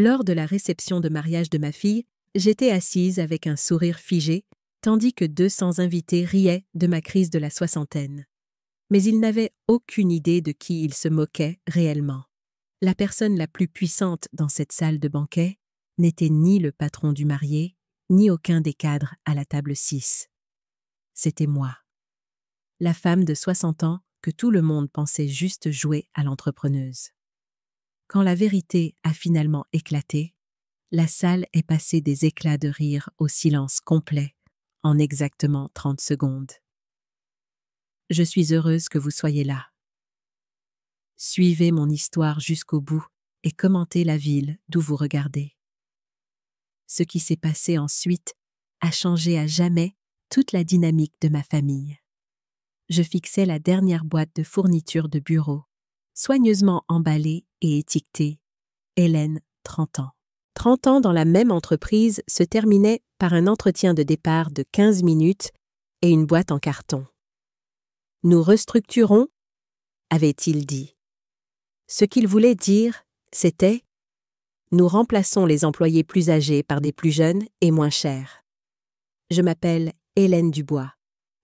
Lors de la réception de mariage de ma fille, j'étais assise avec un sourire figé, tandis que 200 invités riaient de ma crise de la soixantaine. Mais ils n'avaient aucune idée de qui ils se moquaient réellement. La personne la plus puissante dans cette salle de banquet n'était ni le patron du marié, ni aucun des cadres à la table 6. C'était moi. La femme de 60 ans que tout le monde pensait juste jouer à l'entrepreneuse. Quand la vérité a finalement éclaté, la salle est passée des éclats de rire au silence complet en exactement 30 secondes. Je suis heureuse que vous soyez là. Suivez mon histoire jusqu'au bout et commentez la ville d'où vous regardez. Ce qui s'est passé ensuite a changé à jamais toute la dynamique de ma famille. Je fixais la dernière boîte de fournitures de bureau, soigneusement emballée et étiquetée. Hélène, 30 ans. 30 ans dans la même entreprise se terminait par un entretien de départ de 15 minutes et une boîte en carton. « Nous restructurons », avait-il dit. Ce qu'il voulait dire, c'était « Nous remplaçons les employés plus âgés par des plus jeunes et moins chers ». Je m'appelle Hélène Dubois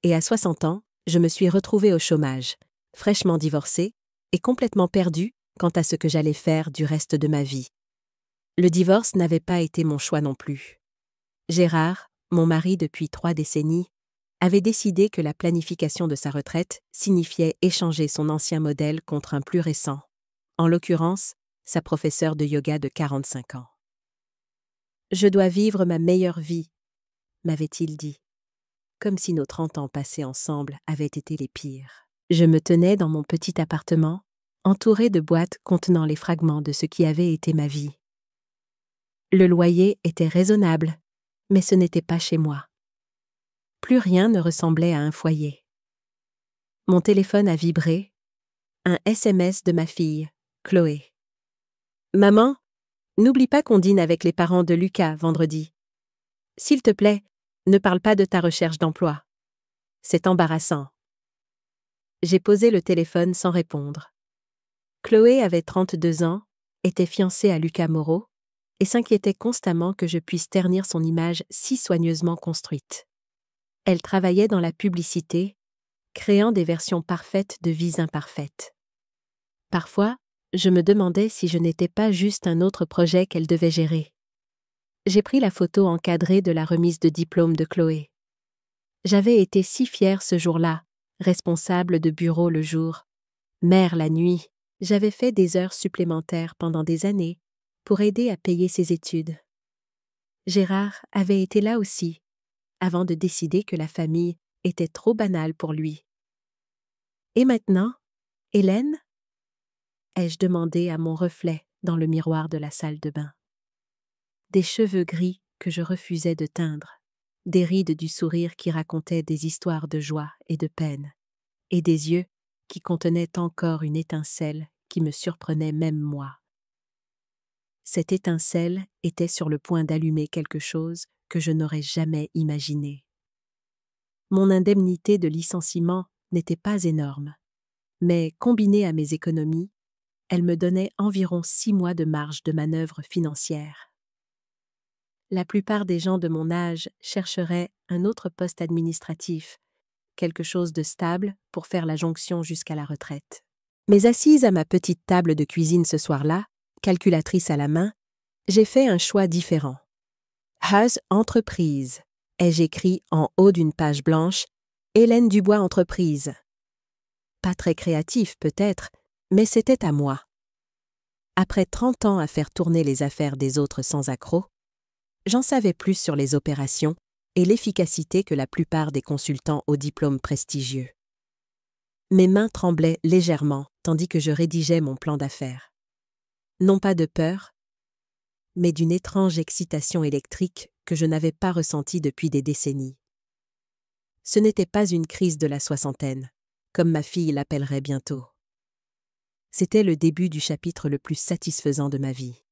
et à 60 ans, je me suis retrouvée au chômage, fraîchement divorcée et complètement perdue quant à ce que j'allais faire du reste de ma vie. Le divorce n'avait pas été mon choix non plus. Gérard, mon mari depuis 3 décennies, avait décidé que la planification de sa retraite signifiait échanger son ancien modèle contre un plus récent, en l'occurrence, sa professeure de yoga de 45 ans. « Je dois vivre ma meilleure vie », m'avait-il dit, comme si nos 30 ans passés ensemble avaient été les pires. Je me tenais dans mon petit appartement, entourée de boîtes contenant les fragments de ce qui avait été ma vie. Le loyer était raisonnable, mais ce n'était pas chez moi. Plus rien ne ressemblait à un foyer. Mon téléphone a vibré. Un SMS de ma fille, Chloé. « Maman, n'oublie pas qu'on dîne avec les parents de Lucas vendredi. S'il te plaît, ne parle pas de ta recherche d'emploi. C'est embarrassant. » J'ai posé le téléphone sans répondre. Chloé avait 32 ans, était fiancée à Lucas Moreau et s'inquiétait constamment que je puisse ternir son image si soigneusement construite. Elle travaillait dans la publicité, créant des versions parfaites de vies imparfaites. Parfois, je me demandais si je n'étais pas juste un autre projet qu'elle devait gérer. J'ai pris la photo encadrée de la remise de diplôme de Chloé. J'avais été si fière ce jour-là, responsable de bureau le jour, mère la nuit. J'avais fait des heures supplémentaires pendant des années pour aider à payer ses études. Gérard avait été là aussi, avant de décider que la famille était trop banale pour lui. Et maintenant, Hélène ? Ai-je demandé à mon reflet dans le miroir de la salle de bain. Des cheveux gris que je refusais de teindre, des rides du sourire qui racontaient des histoires de joie et de peine, et des yeux qui contenaient encore une étincelle qui me surprenait même moi. Cette étincelle était sur le point d'allumer quelque chose que je n'aurais jamais imaginé. Mon indemnité de licenciement n'était pas énorme, mais combinée à mes économies, elle me donnait environ 6 mois de marge de manœuvre financière. La plupart des gens de mon âge chercheraient un autre poste administratif, quelque chose de stable pour faire la jonction jusqu'à la retraite. Mais assise à ma petite table de cuisine ce soir-là, calculatrice à la main, j'ai fait un choix différent. « Has Entreprise », ai-je écrit en haut d'une page blanche, « Hélène Dubois Entreprise ». Pas très créatif peut-être, mais c'était à moi. Après 30 ans à faire tourner les affaires des autres sans accroc, j'en savais plus sur les opérations et l'efficacité que la plupart des consultants aux diplômes prestigieux. Mes mains tremblaient légèrement tandis que je rédigeais mon plan d'affaires. Non pas de peur, mais d'une étrange excitation électrique que je n'avais pas ressentie depuis des décennies. Ce n'était pas une crise de la soixantaine, comme ma fille l'appellerait bientôt. C'était le début du chapitre le plus satisfaisant de ma vie.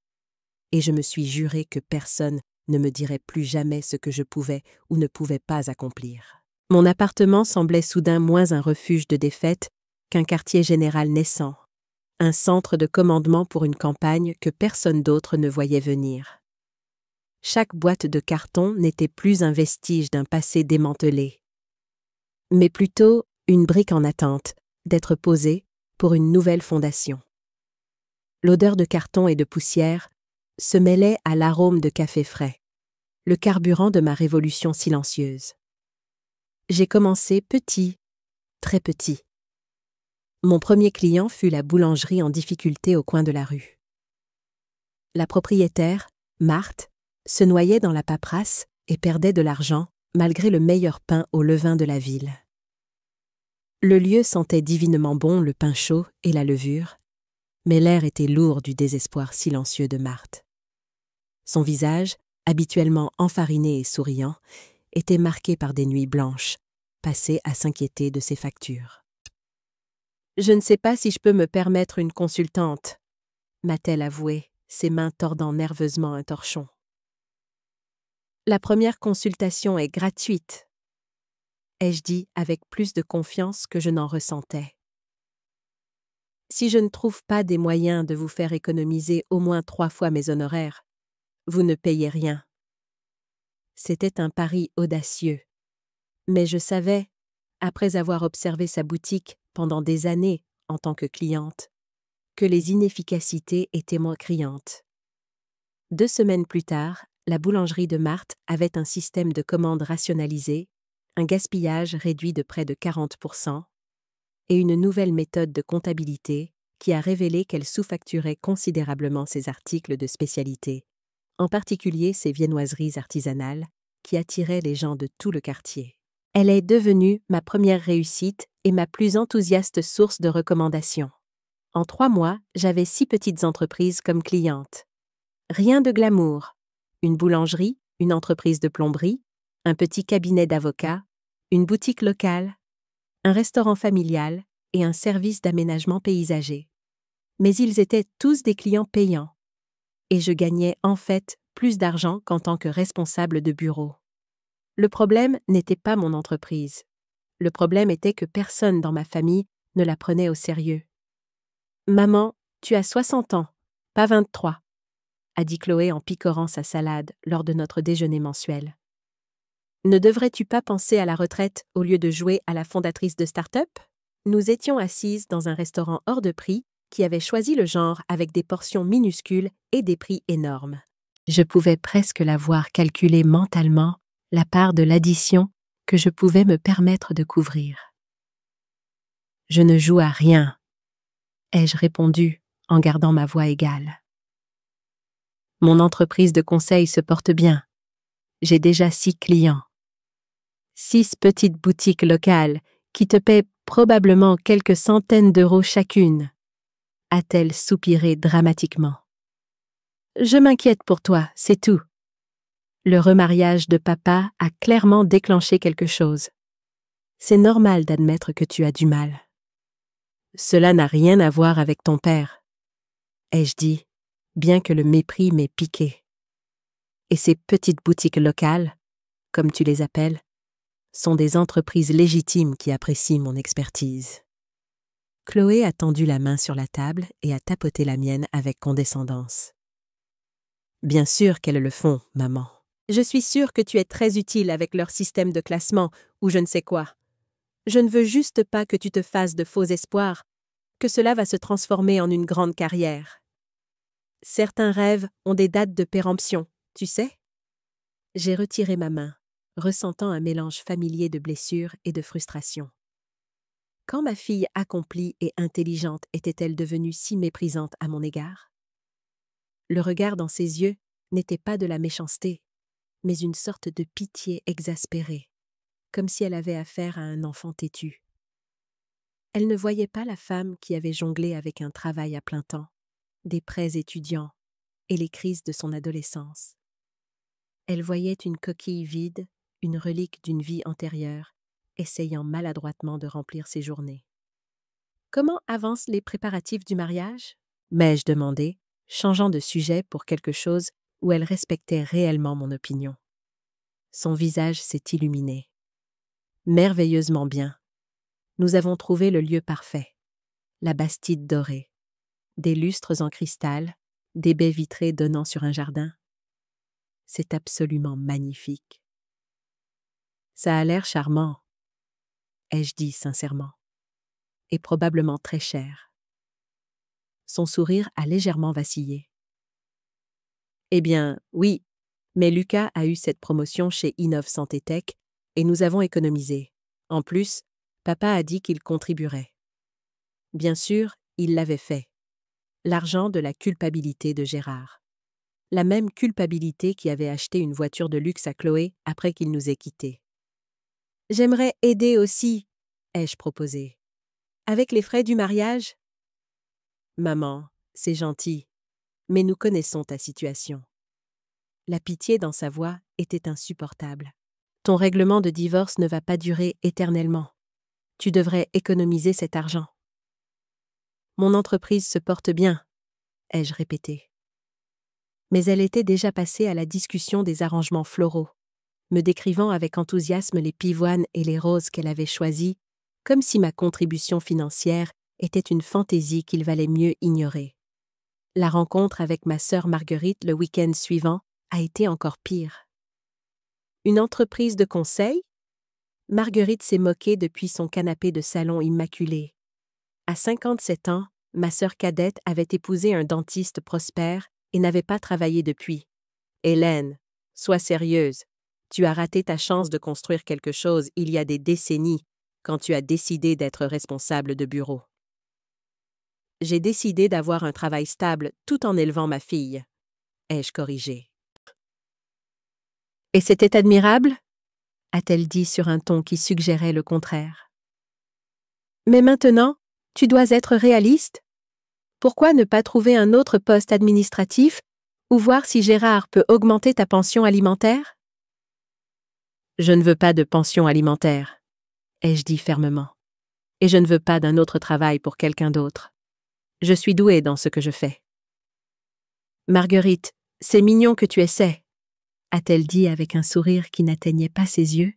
Et je me suis juré que personne ne me dirait plus jamais ce que je pouvais ou ne pouvais pas accomplir. Mon appartement semblait soudain moins un refuge de défaite qu'un quartier général naissant, un centre de commandement pour une campagne que personne d'autre ne voyait venir. Chaque boîte de carton n'était plus un vestige d'un passé démantelé, mais plutôt une brique en attente d'être posée pour une nouvelle fondation. L'odeur de carton et de poussière se mêlait à l'arôme de café frais, le carburant de ma révolution silencieuse. J'ai commencé petit, très petit. Mon premier client fut la boulangerie en difficulté au coin de la rue. La propriétaire, Marthe, se noyait dans la paperasse et perdait de l'argent malgré le meilleur pain au levain de la ville. Le lieu sentait divinement bon le pain chaud et la levure, mais l'air était lourd du désespoir silencieux de Marthe. Son visage, habituellement enfariné et souriant, était marqué par des nuits blanches, passées à s'inquiéter de ses factures. « Je ne sais pas si je peux me permettre une consultante », m'a-t-elle avoué, ses mains tordant nerveusement un torchon. « La première consultation est gratuite », ai-je dit avec plus de confiance que je n'en ressentais. « Si je ne trouve pas des moyens de vous faire économiser au moins 3 fois mes honoraires, vous ne payez rien. » C'était un pari audacieux, mais je savais, après avoir observé sa boutique pendant des années en tant que cliente, que les inefficacités étaient moins criantes. 2 semaines plus tard, la boulangerie de Marthe avait un système de commande rationalisé, un gaspillage réduit de près de 40% et une nouvelle méthode de comptabilité qui a révélé qu'elle sous-facturait considérablement ses articles de spécialité, en particulier ses viennoiseries artisanales qui attiraient les gens de tout le quartier. Elle est devenue ma première réussite et ma plus enthousiaste source de recommandations. En 3 mois, j'avais 6 petites entreprises comme clientes. Rien de glamour. Une boulangerie, une entreprise de plomberie, un petit cabinet d'avocats, une boutique locale, un restaurant familial et un service d'aménagement paysager. Mais ils étaient tous des clients payants. Et je gagnais en fait plus d'argent qu'en tant que responsable de bureau. Le problème n'était pas mon entreprise. Le problème était que personne dans ma famille ne la prenait au sérieux. « Maman, tu as 60 ans, pas 23, » a dit Chloé en picorant sa salade lors de notre déjeuner mensuel. « Ne devrais-tu pas penser à la retraite au lieu de jouer à la fondatrice de start-up » Nous étions assises dans un restaurant hors de prix qui avait choisi le genre avec des portions minuscules et des prix énormes. Je pouvais presque la voir calculer mentalement la part de l'addition que je pouvais me permettre de couvrir. « Je ne joue à rien », ai-je répondu en gardant ma voix égale. « Mon entreprise de conseil se porte bien. J'ai déjà 6 clients. 6 petites boutiques locales qui te paient probablement quelques centaines d'euros chacune, » a-t-elle soupiré dramatiquement. « Je m'inquiète pour toi, c'est tout. Le remariage de papa a clairement déclenché quelque chose. C'est normal d'admettre que tu as du mal. » « Cela n'a rien à voir avec ton père, » ai-je dit, bien que le mépris m'ait piqué. Et ces petites boutiques locales, comme tu les appelles, sont des entreprises légitimes qui apprécient mon expertise. Chloé a tendu la main sur la table et a tapoté la mienne avec condescendance. « Bien sûr qu'elles le font, maman. Je suis sûre que tu es très utile avec leur système de classement ou je ne sais quoi. Je ne veux juste pas que tu te fasses de faux espoirs, que cela va se transformer en une grande carrière. Certains rêves ont des dates de péremption, tu sais. » J'ai retiré ma main, ressentant un mélange familier de blessure et de frustration. Quand ma fille accomplie et intelligente était-elle devenue si méprisante à mon égard? Le regard dans ses yeux n'était pas de la méchanceté, mais une sorte de pitié exaspérée, comme si elle avait affaire à un enfant têtu. Elle ne voyait pas la femme qui avait jonglé avec un travail à plein temps, des prêts étudiants et les crises de son adolescence. Elle voyait une coquille vide, une relique d'une vie antérieure, essayant maladroitement de remplir ses journées. « Comment avancent les préparatifs du mariage ?» m'ai-je demandé, changeant de sujet pour quelque chose où elle respectait réellement mon opinion. Son visage s'est illuminé. « Merveilleusement bien. Nous avons trouvé le lieu parfait, la Bastide dorée. des lustres en cristal, des baies vitrées donnant sur un jardin. C'est absolument magnifique. Ça a l'air charmant, ai-je dit sincèrement, et probablement très cher. Son sourire a légèrement vacillé. Eh bien, oui, mais Lucas a eu cette promotion chez Innov Santé Tech et nous avons économisé. En plus, papa a dit qu'il contribuerait. Bien sûr, il l'avait fait. L'argent de la culpabilité de Gérard. La même culpabilité qui avait acheté une voiture de luxe à Chloé après qu'il nous ait quittés. J'aimerais aider aussi, ai-je proposé. Avec les frais du mariage? Maman, c'est gentil, mais nous connaissons ta situation. La pitié dans sa voix était insupportable. Ton règlement de divorce ne va pas durer éternellement. Tu devrais économiser cet argent. Mon entreprise se porte bien, ai-je répété. Mais elle était déjà passée à la discussion des arrangements floraux, me décrivant avec enthousiasme les pivoines et les roses qu'elle avait choisis, comme si ma contribution financière était une fantaisie qu'il valait mieux ignorer. La rencontre avec ma sœur Marguerite le week-end suivant a été encore pire. Une entreprise de conseil? Marguerite s'est moquée depuis son canapé de salon immaculé. À 57 ans, ma sœur cadette avait épousé un dentiste prospère et n'avait pas travaillé depuis. Hélène, sois sérieuse. Tu as raté ta chance de construire quelque chose il y a des décennies quand tu as décidé d'être responsable de bureau. J'ai décidé d'avoir un travail stable tout en élevant ma fille, ai-je corrigé. Et c'était admirable? A-t-elle dit sur un ton qui suggérait le contraire. Mais maintenant, tu dois être réaliste. Pourquoi ne pas trouver un autre poste administratif ou voir si Gérard peut augmenter ta pension alimentaire? Je ne veux pas de pension alimentaire, ai-je dit fermement. Et je ne veux pas d'un autre travail pour quelqu'un d'autre. Je suis douée dans ce que je fais. Marguerite, c'est mignon que tu essaies, a-t-elle dit avec un sourire qui n'atteignait pas ses yeux.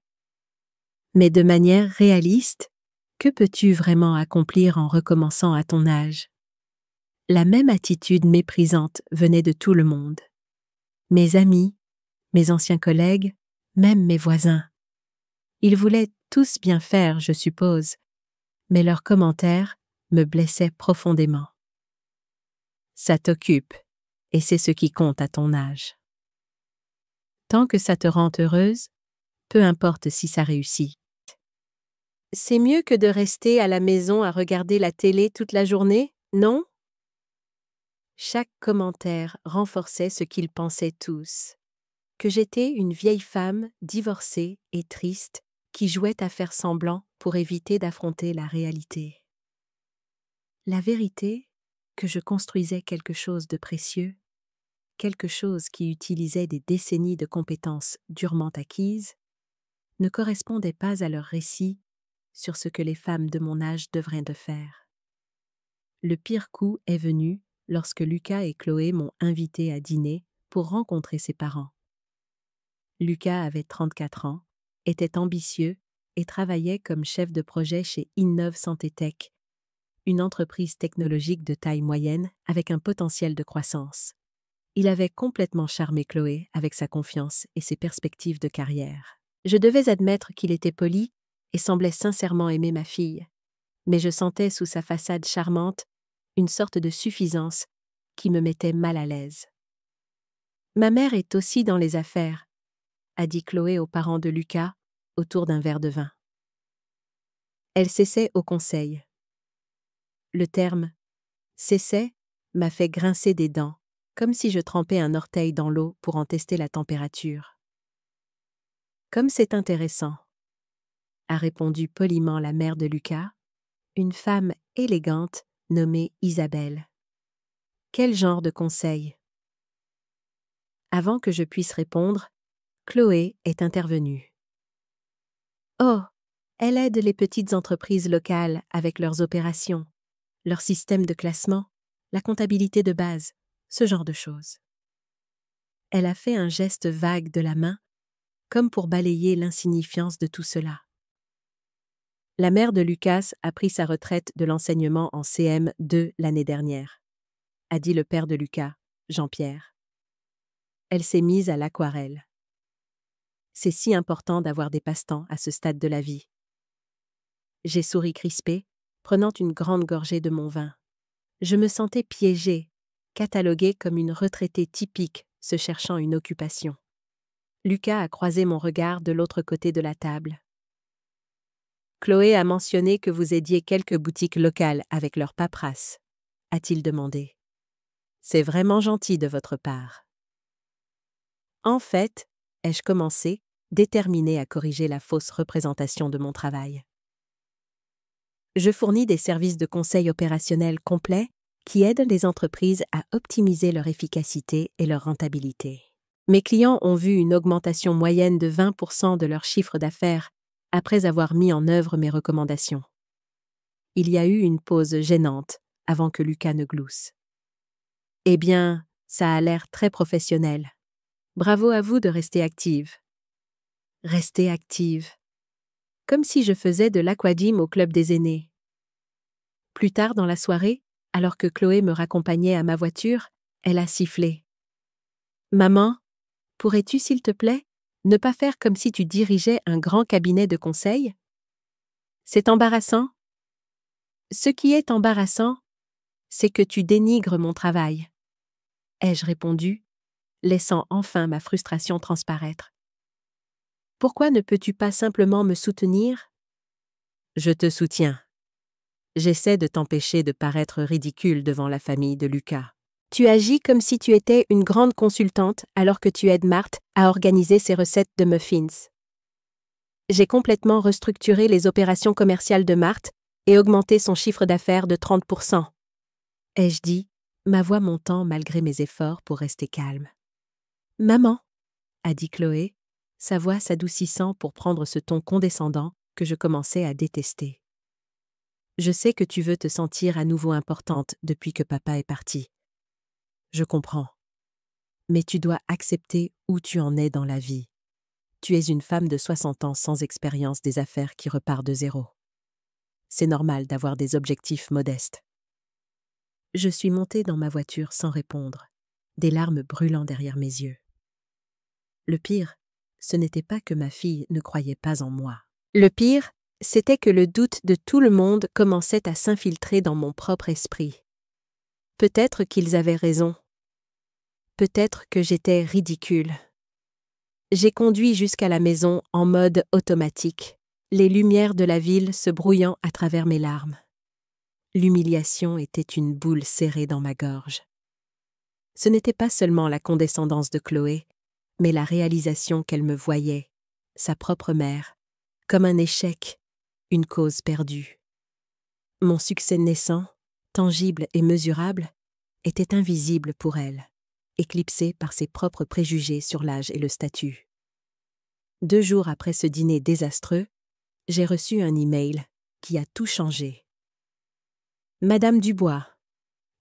Mais de manière réaliste, que peux-tu vraiment accomplir en recommençant à ton âge? La même attitude méprisante venait de tout le monde. Mes amis, mes anciens collègues, même mes voisins. Ils voulaient tous bien faire, je suppose, mais leurs commentaires me blessaient profondément. Ça t'occupe, et c'est ce qui compte à ton âge. Tant que ça te rend heureuse, peu importe si ça réussit. C'est mieux que de rester à la maison à regarder la télé toute la journée, non? Chaque commentaire renforçait ce qu'ils pensaient tous, que j'étais une vieille femme divorcée et triste qui jouait à faire semblant pour éviter d'affronter la réalité. La vérité, que je construisais quelque chose de précieux, quelque chose qui utilisait des décennies de compétences durement acquises, ne correspondait pas à leur récit sur ce que les femmes de mon âge devraient de faire. Le pire coup est venu lorsque Lucas et Chloé m'ont invité à dîner pour rencontrer ses parents. Lucas avait 34 ans, était ambitieux et travaillait comme chef de projet chez Innov Santé Tech, une entreprise technologique de taille moyenne avec un potentiel de croissance. Il avait complètement charmé Chloé avec sa confiance et ses perspectives de carrière. Je devais admettre qu'il était poli et semblait sincèrement aimer ma fille, mais je sentais sous sa façade charmante une sorte de suffisance qui me mettait mal à l'aise. « Ma mère est aussi dans les affaires », a dit Chloé aux parents de Lucas autour d'un verre de vin. Elle s'essaie au conseil. Le terme « s'essaie » m'a fait grincer des dents, comme si je trempais un orteil dans l'eau pour en tester la température. « Comme c'est intéressant », a répondu poliment la mère de Lucas, une femme élégante nommée Isabelle. Quel genre de conseil? Avant que je puisse répondre, Chloé est intervenue. Oh, elle aide les petites entreprises locales avec leurs opérations, leur système de classement, la comptabilité de base, ce genre de choses. Elle a fait un geste vague de la main, comme pour balayer l'insignifiance de tout cela. La mère de Lucas a pris sa retraite de l'enseignement en CM2 l'année dernière. a dit le père de Lucas, Jean-Pierre. Elle s'est mise à l'aquarelle. C'est si important d'avoir des passe-temps à ce stade de la vie. J'ai souri crispé, prenant une grande gorgée de mon vin. Je me sentais piégée, cataloguée comme une retraitée typique se cherchant une occupation. Lucas a croisé mon regard de l'autre côté de la table. Chloé a mentionné que vous aidiez quelques boutiques locales avec leur paperasse, a-t-il demandé. C'est vraiment gentil de votre part. En fait, ai-je commencé, déterminée à corriger la fausse représentation de mon travail. Je fournis des services de conseil opérationnel complets qui aident les entreprises à optimiser leur efficacité et leur rentabilité. Mes clients ont vu une augmentation moyenne de 20% de leur chiffre d'affaires après avoir mis en œuvre mes recommandations. Il y a eu une pause gênante avant que Lucas ne glousse. Eh bien, ça a l'air très professionnel. Bravo à vous de rester active. Rester active. Comme si je faisais de l'aquagym au club des aînés. Plus tard dans la soirée, alors que Chloé me raccompagnait à ma voiture, elle a sifflé. « Maman, pourrais-tu, s'il te plaît, ne pas faire comme si tu dirigeais un grand cabinet de conseil? C'est embarrassant. Ce qui est embarrassant, c'est que tu dénigres mon travail. » ai-je répondu, laissant enfin ma frustration transparaître. « Pourquoi ne peux-tu pas simplement me soutenir? » Je te soutiens. J'essaie de t'empêcher de paraître ridicule devant la famille de Lucas. Tu agis comme si tu étais une grande consultante alors que tu aides Marthe à organiser ses recettes de muffins. J'ai complètement restructuré les opérations commerciales de Marthe et augmenté son chiffre d'affaires de 30%. Ai-je dit, ma voix montant malgré mes efforts pour rester calme. « Maman, » a dit Chloé, sa voix s'adoucissant pour prendre ce ton condescendant que je commençais à détester. « Je sais que tu veux te sentir à nouveau importante depuis que papa est parti. Je comprends. Mais tu dois accepter où tu en es dans la vie. Tu es une femme de 60 ans sans expérience des affaires qui repart de zéro. C'est normal d'avoir des objectifs modestes. » Je suis montée dans ma voiture sans répondre, des larmes brûlant derrière mes yeux. Le pire, ce n'était pas que ma fille ne croyait pas en moi. Le pire, c'était que le doute de tout le monde commençait à s'infiltrer dans mon propre esprit. Peut-être qu'ils avaient raison. Peut-être que j'étais ridicule. J'ai conduit jusqu'à la maison en mode automatique, les lumières de la ville se brouillant à travers mes larmes. L'humiliation était une boule serrée dans ma gorge. Ce n'était pas seulement la condescendance de Chloé, mais la réalisation qu'elle me voyait, sa propre mère, comme un échec, une cause perdue. Mon succès naissant, tangible et mesurable, était invisible pour elle, éclipsé par ses propres préjugés sur l'âge et le statut. 2 jours après ce dîner désastreux, j'ai reçu un email qui a tout changé. Madame Dubois,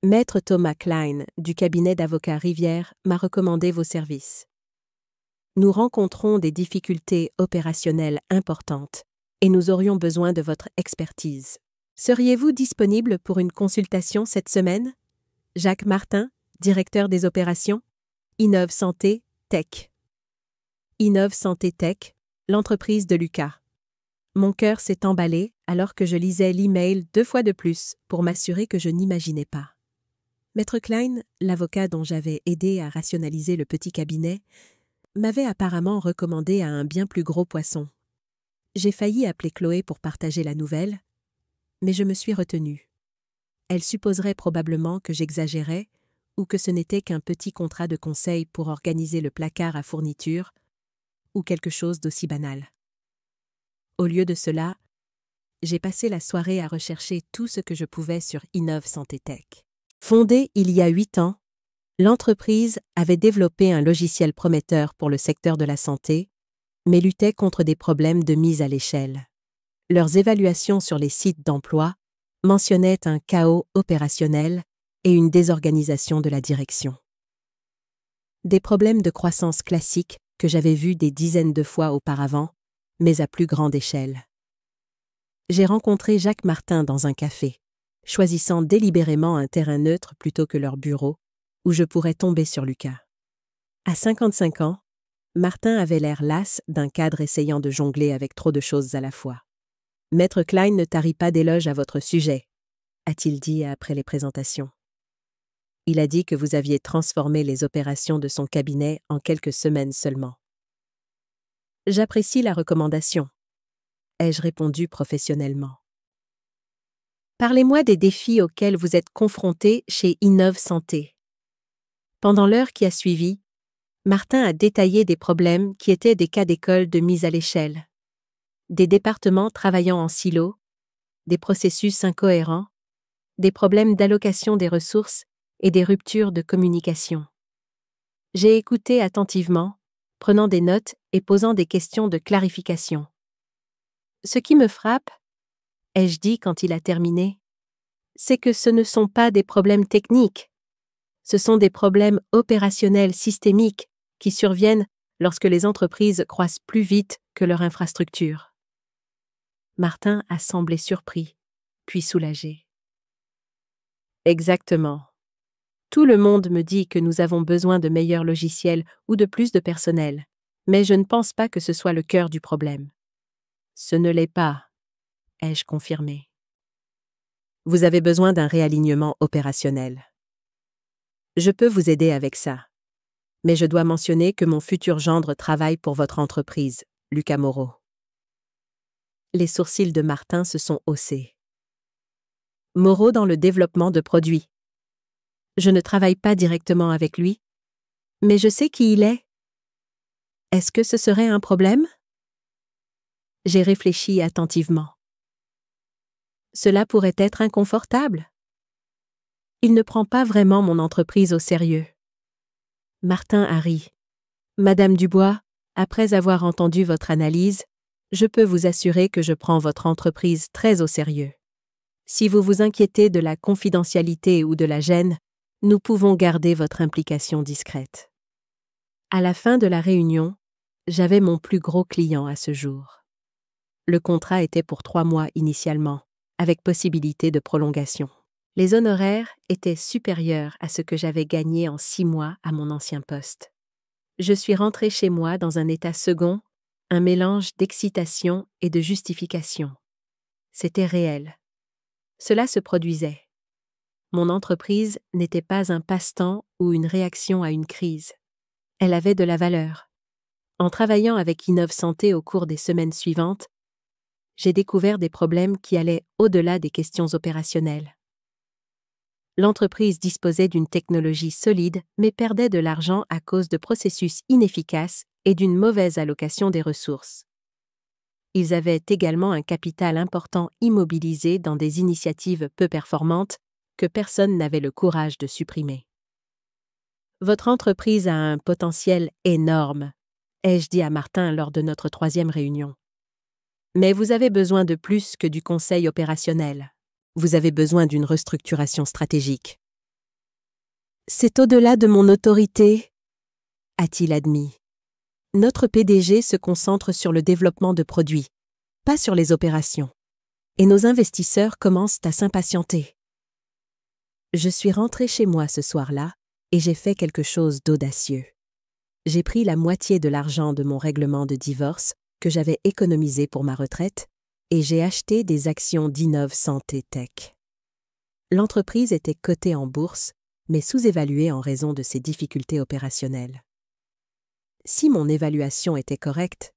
Maître Thomas Klein du cabinet d'avocats Rivière m'a recommandé vos services. Nous rencontrons des difficultés opérationnelles importantes et nous aurions besoin de votre expertise. Seriez-vous disponible pour une consultation cette semaine? Jacques Martin, directeur des opérations, Innov Santé Tech. Innov Santé Tech, l'entreprise de Lucas. Mon cœur s'est emballé alors que je lisais l'email 2 fois de plus pour m'assurer que je n'imaginais pas. Maître Klein, l'avocat dont j'avais aidé à rationaliser le petit cabinet, m'avait apparemment recommandé à un bien plus gros poisson. J'ai failli appeler Chloé pour partager la nouvelle, mais je me suis retenue. Elle supposerait probablement que j'exagérais ou que ce n'était qu'un petit contrat de conseil pour organiser le placard à fourniture ou quelque chose d'aussi banal. Au lieu de cela, j'ai passé la soirée à rechercher tout ce que je pouvais sur Innov Santé Tech. Fondée il y a 8 ans, l'entreprise avait développé un logiciel prometteur pour le secteur de la santé, mais luttait contre des problèmes de mise à l'échelle. Leurs évaluations sur les sites d'emploi mentionnaient un chaos opérationnel et une désorganisation de la direction. Des problèmes de croissance classiques que j'avais vus des dizaines de fois auparavant, mais à plus grande échelle. J'ai rencontré Jacques Martin dans un café, choisissant délibérément un terrain neutre plutôt que leur bureau, où je pourrais tomber sur Lucas. À 55 ans, Martin avait l'air las d'un cadre essayant de jongler avec trop de choses à la fois. « Maître Klein ne tarit pas d'éloges à votre sujet », a-t-il dit après les présentations. Il a dit que vous aviez transformé les opérations de son cabinet en quelques semaines seulement. « J'apprécie la recommandation », ai-je répondu professionnellement. « Parlez-moi des défis auxquels vous êtes confrontés chez Innov Santé. » Pendant l'heure qui a suivi, Martin a détaillé des problèmes qui étaient des cas d'école de mise à l'échelle, des départements travaillant en silo, des processus incohérents, des problèmes d'allocation des ressources et des ruptures de communication. J'ai écouté attentivement, prenant des notes et posant des questions de clarification. Ce qui me frappe, ai-je dit quand il a terminé, c'est que ce ne sont pas des problèmes techniques. Ce sont des problèmes opérationnels systémiques qui surviennent lorsque les entreprises croissent plus vite que leur infrastructure. Martin a semblé surpris, puis soulagé. Exactement. Tout le monde me dit que nous avons besoin de meilleurs logiciels ou de plus de personnel, mais je ne pense pas que ce soit le cœur du problème. Ce ne l'est pas, ai-je confirmé. Vous avez besoin d'un réalignement opérationnel. Je peux vous aider avec ça. Mais je dois mentionner que mon futur gendre travaille pour votre entreprise, Lucas Moreau. Les sourcils de Martin se sont haussés. Moreau dans le développement de produits. Je ne travaille pas directement avec lui, mais je sais qui il est. Est-ce que ce serait un problème? J'ai réfléchi attentivement. Cela pourrait être inconfortable. Il ne prend pas vraiment mon entreprise au sérieux. Martin a ri. Madame Dubois, après avoir entendu votre analyse, je peux vous assurer que je prends votre entreprise très au sérieux. Si vous vous inquiétez de la confidentialité ou de la gêne, nous pouvons garder votre implication discrète. À la fin de la réunion, j'avais mon plus gros client à ce jour. Le contrat était pour 3 mois initialement, avec possibilité de prolongation. Les honoraires étaient supérieurs à ce que j'avais gagné en 6 mois à mon ancien poste. Je suis rentrée chez moi dans un état second, un mélange d'excitation et de justification. C'était réel. Cela se produisait. Mon entreprise n'était pas un passe-temps ou une réaction à une crise. Elle avait de la valeur. En travaillant avec Innov Santé au cours des semaines suivantes, j'ai découvert des problèmes qui allaient au-delà des questions opérationnelles. L'entreprise disposait d'une technologie solide, mais perdait de l'argent à cause de processus inefficaces et d'une mauvaise allocation des ressources. Ils avaient également un capital important immobilisé dans des initiatives peu performantes que personne n'avait le courage de supprimer. Votre entreprise a un potentiel énorme, ai-je dit à Martin lors de notre 3e réunion. Mais vous avez besoin de plus que du conseil opérationnel. Vous avez besoin d'une restructuration stratégique. C'est au-delà de mon autorité, a-t-il admis. Notre PDG se concentre sur le développement de produits, pas sur les opérations. Et nos investisseurs commencent à s'impatienter. Je suis rentrée chez moi ce soir-là et j'ai fait quelque chose d'audacieux. J'ai pris la moitié de l'argent de mon règlement de divorce que j'avais économisé pour ma retraite et j'ai acheté des actions d'Innov Santé Tech. L'entreprise était cotée en bourse, mais sous-évaluée en raison de ses difficultés opérationnelles. Si mon évaluation était correcte,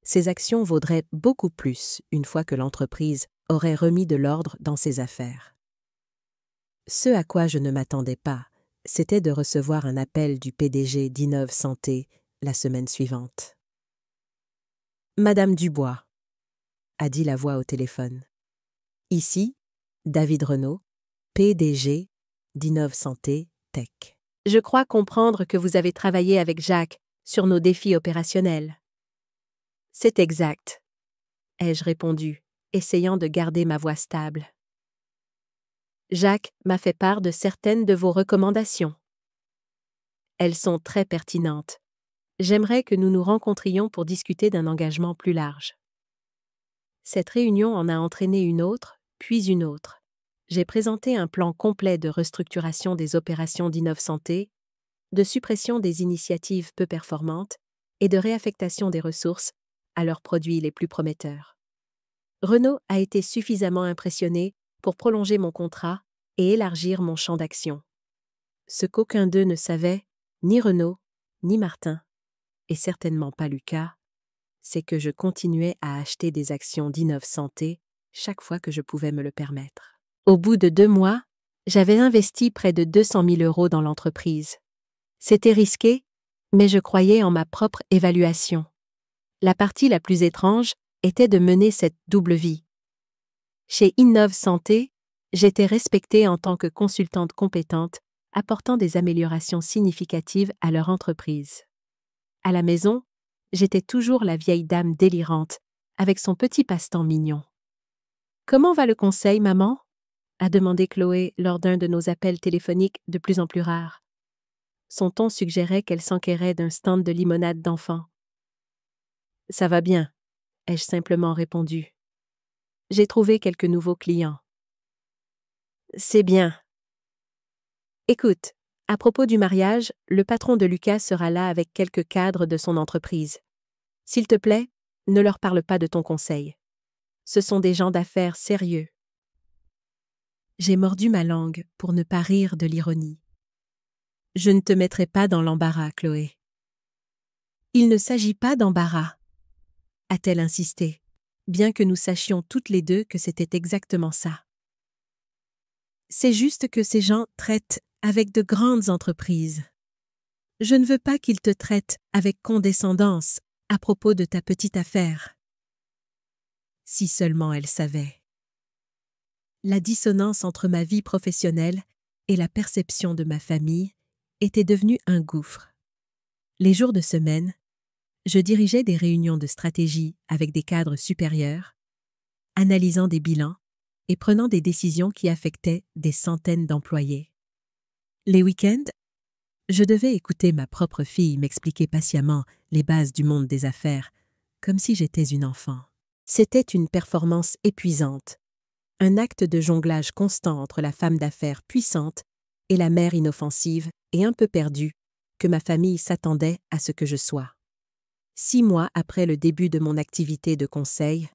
ces actions vaudraient beaucoup plus une fois que l'entreprise aurait remis de l'ordre dans ses affaires. Ce à quoi je ne m'attendais pas, c'était de recevoir un appel du PDG d'Innov Santé la semaine suivante. « Madame Dubois », a dit la voix au téléphone. « Ici, David Renaud, PDG d'Innov Santé Tech. Je crois comprendre que vous avez travaillé avec Jacques sur nos défis opérationnels. » « C'est exact, » ai-je répondu, essayant de garder ma voix stable. « Jacques m'a fait part de certaines de vos recommandations. Elles sont très pertinentes. J'aimerais que nous nous rencontrions pour discuter d'un engagement plus large. » Cette réunion en a entraîné une autre, puis une autre. j'ai présenté un plan complet de restructuration des opérations d'Innov-Santé, de suppression des initiatives peu performantes et de réaffectation des ressources à leurs produits les plus prometteurs. Renault a été suffisamment impressionné pour prolonger mon contrat et élargir mon champ d'action. Ce qu'aucun d'eux ne savait, ni Renault, ni Martin, et certainement pas Lucas, c'est que je continuais à acheter des actions d'Innov-Santé chaque fois que je pouvais me le permettre. Au bout de 2 mois, j'avais investi près de 200 000 € dans l'entreprise. C'était risqué, mais je croyais en ma propre évaluation. La partie la plus étrange était de mener cette double vie. Chez Innov-Santé, j'étais respectée en tant que consultante compétente, apportant des améliorations significatives à leur entreprise. À la maison, j'étais toujours la vieille dame délirante, avec son petit passe-temps mignon. « Comment va le conseil, maman ?» a demandé Chloé lors d'un de nos appels téléphoniques de plus en plus rares. Son ton suggérait qu'elle s'enquérait d'un stand de limonade d'enfants. « Ça va bien », ai-je simplement répondu. « J'ai trouvé quelques nouveaux clients. »« C'est bien. » Écoute, à propos du mariage, le patron de Lucas sera là avec quelques cadres de son entreprise. S'il te plaît, ne leur parle pas de ton conseil. Ce sont des gens d'affaires sérieux. J'ai mordu ma langue pour ne pas rire de l'ironie. Je ne te mettrai pas dans l'embarras, Chloé. Il ne s'agit pas d'embarras, a-t-elle insisté, bien que nous sachions toutes les deux que c'était exactement ça. C'est juste que ces gens traitent avec de grandes entreprises. Je ne veux pas qu'ils te traitent avec condescendance à propos de ta petite affaire. Si seulement elle savait. La dissonance entre ma vie professionnelle et la perception de ma famille était devenue un gouffre. Les jours de semaine, je dirigeais des réunions de stratégie avec des cadres supérieurs, analysant des bilans et prenant des décisions qui affectaient des centaines d'employés. Les week-ends, je devais écouter ma propre fille m'expliquer patiemment les bases du monde des affaires, comme si j'étais une enfant. C'était une performance épuisante, un acte de jonglage constant entre la femme d'affaires puissante et la mère inoffensive et un peu perdue que ma famille s'attendait à ce que je sois. 6 mois après le début de mon activité de conseil,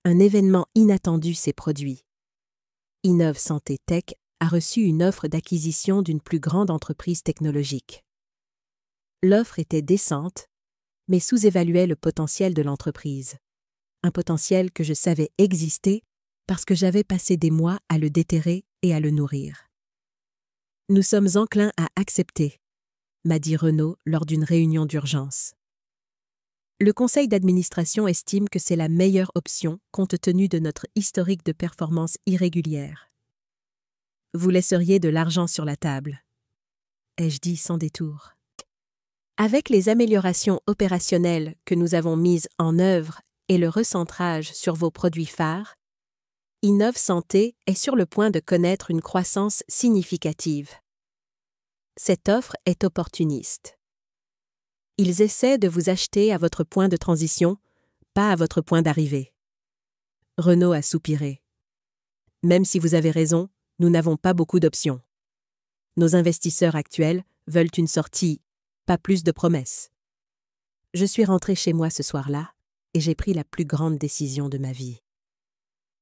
un événement inattendu s'est produit. Innov-Santé Tech a reçu une offre d'acquisition d'une plus grande entreprise technologique. L'offre était décente, mais sous-évaluait le potentiel de l'entreprise. Un potentiel que je savais exister parce que j'avais passé des mois à le déterrer et à le nourrir. « Nous sommes enclins à accepter », m'a dit Renault lors d'une réunion d'urgence. Le conseil d'administration estime que c'est la meilleure option compte tenu de notre historique de performance irrégulière. Vous laisseriez de l'argent sur la table, ai-je dit sans détour. Avec les améliorations opérationnelles que nous avons mises en œuvre et le recentrage sur vos produits phares, Innov-Santé est sur le point de connaître une croissance significative. Cette offre est opportuniste. Ils essaient de vous acheter à votre point de transition, pas à votre point d'arrivée. Renault a soupiré. Même si vous avez raison, nous n'avons pas beaucoup d'options. Nos investisseurs actuels veulent une sortie, pas plus de promesses. Je suis rentré chez moi ce soir-là et j'ai pris la plus grande décision de ma vie.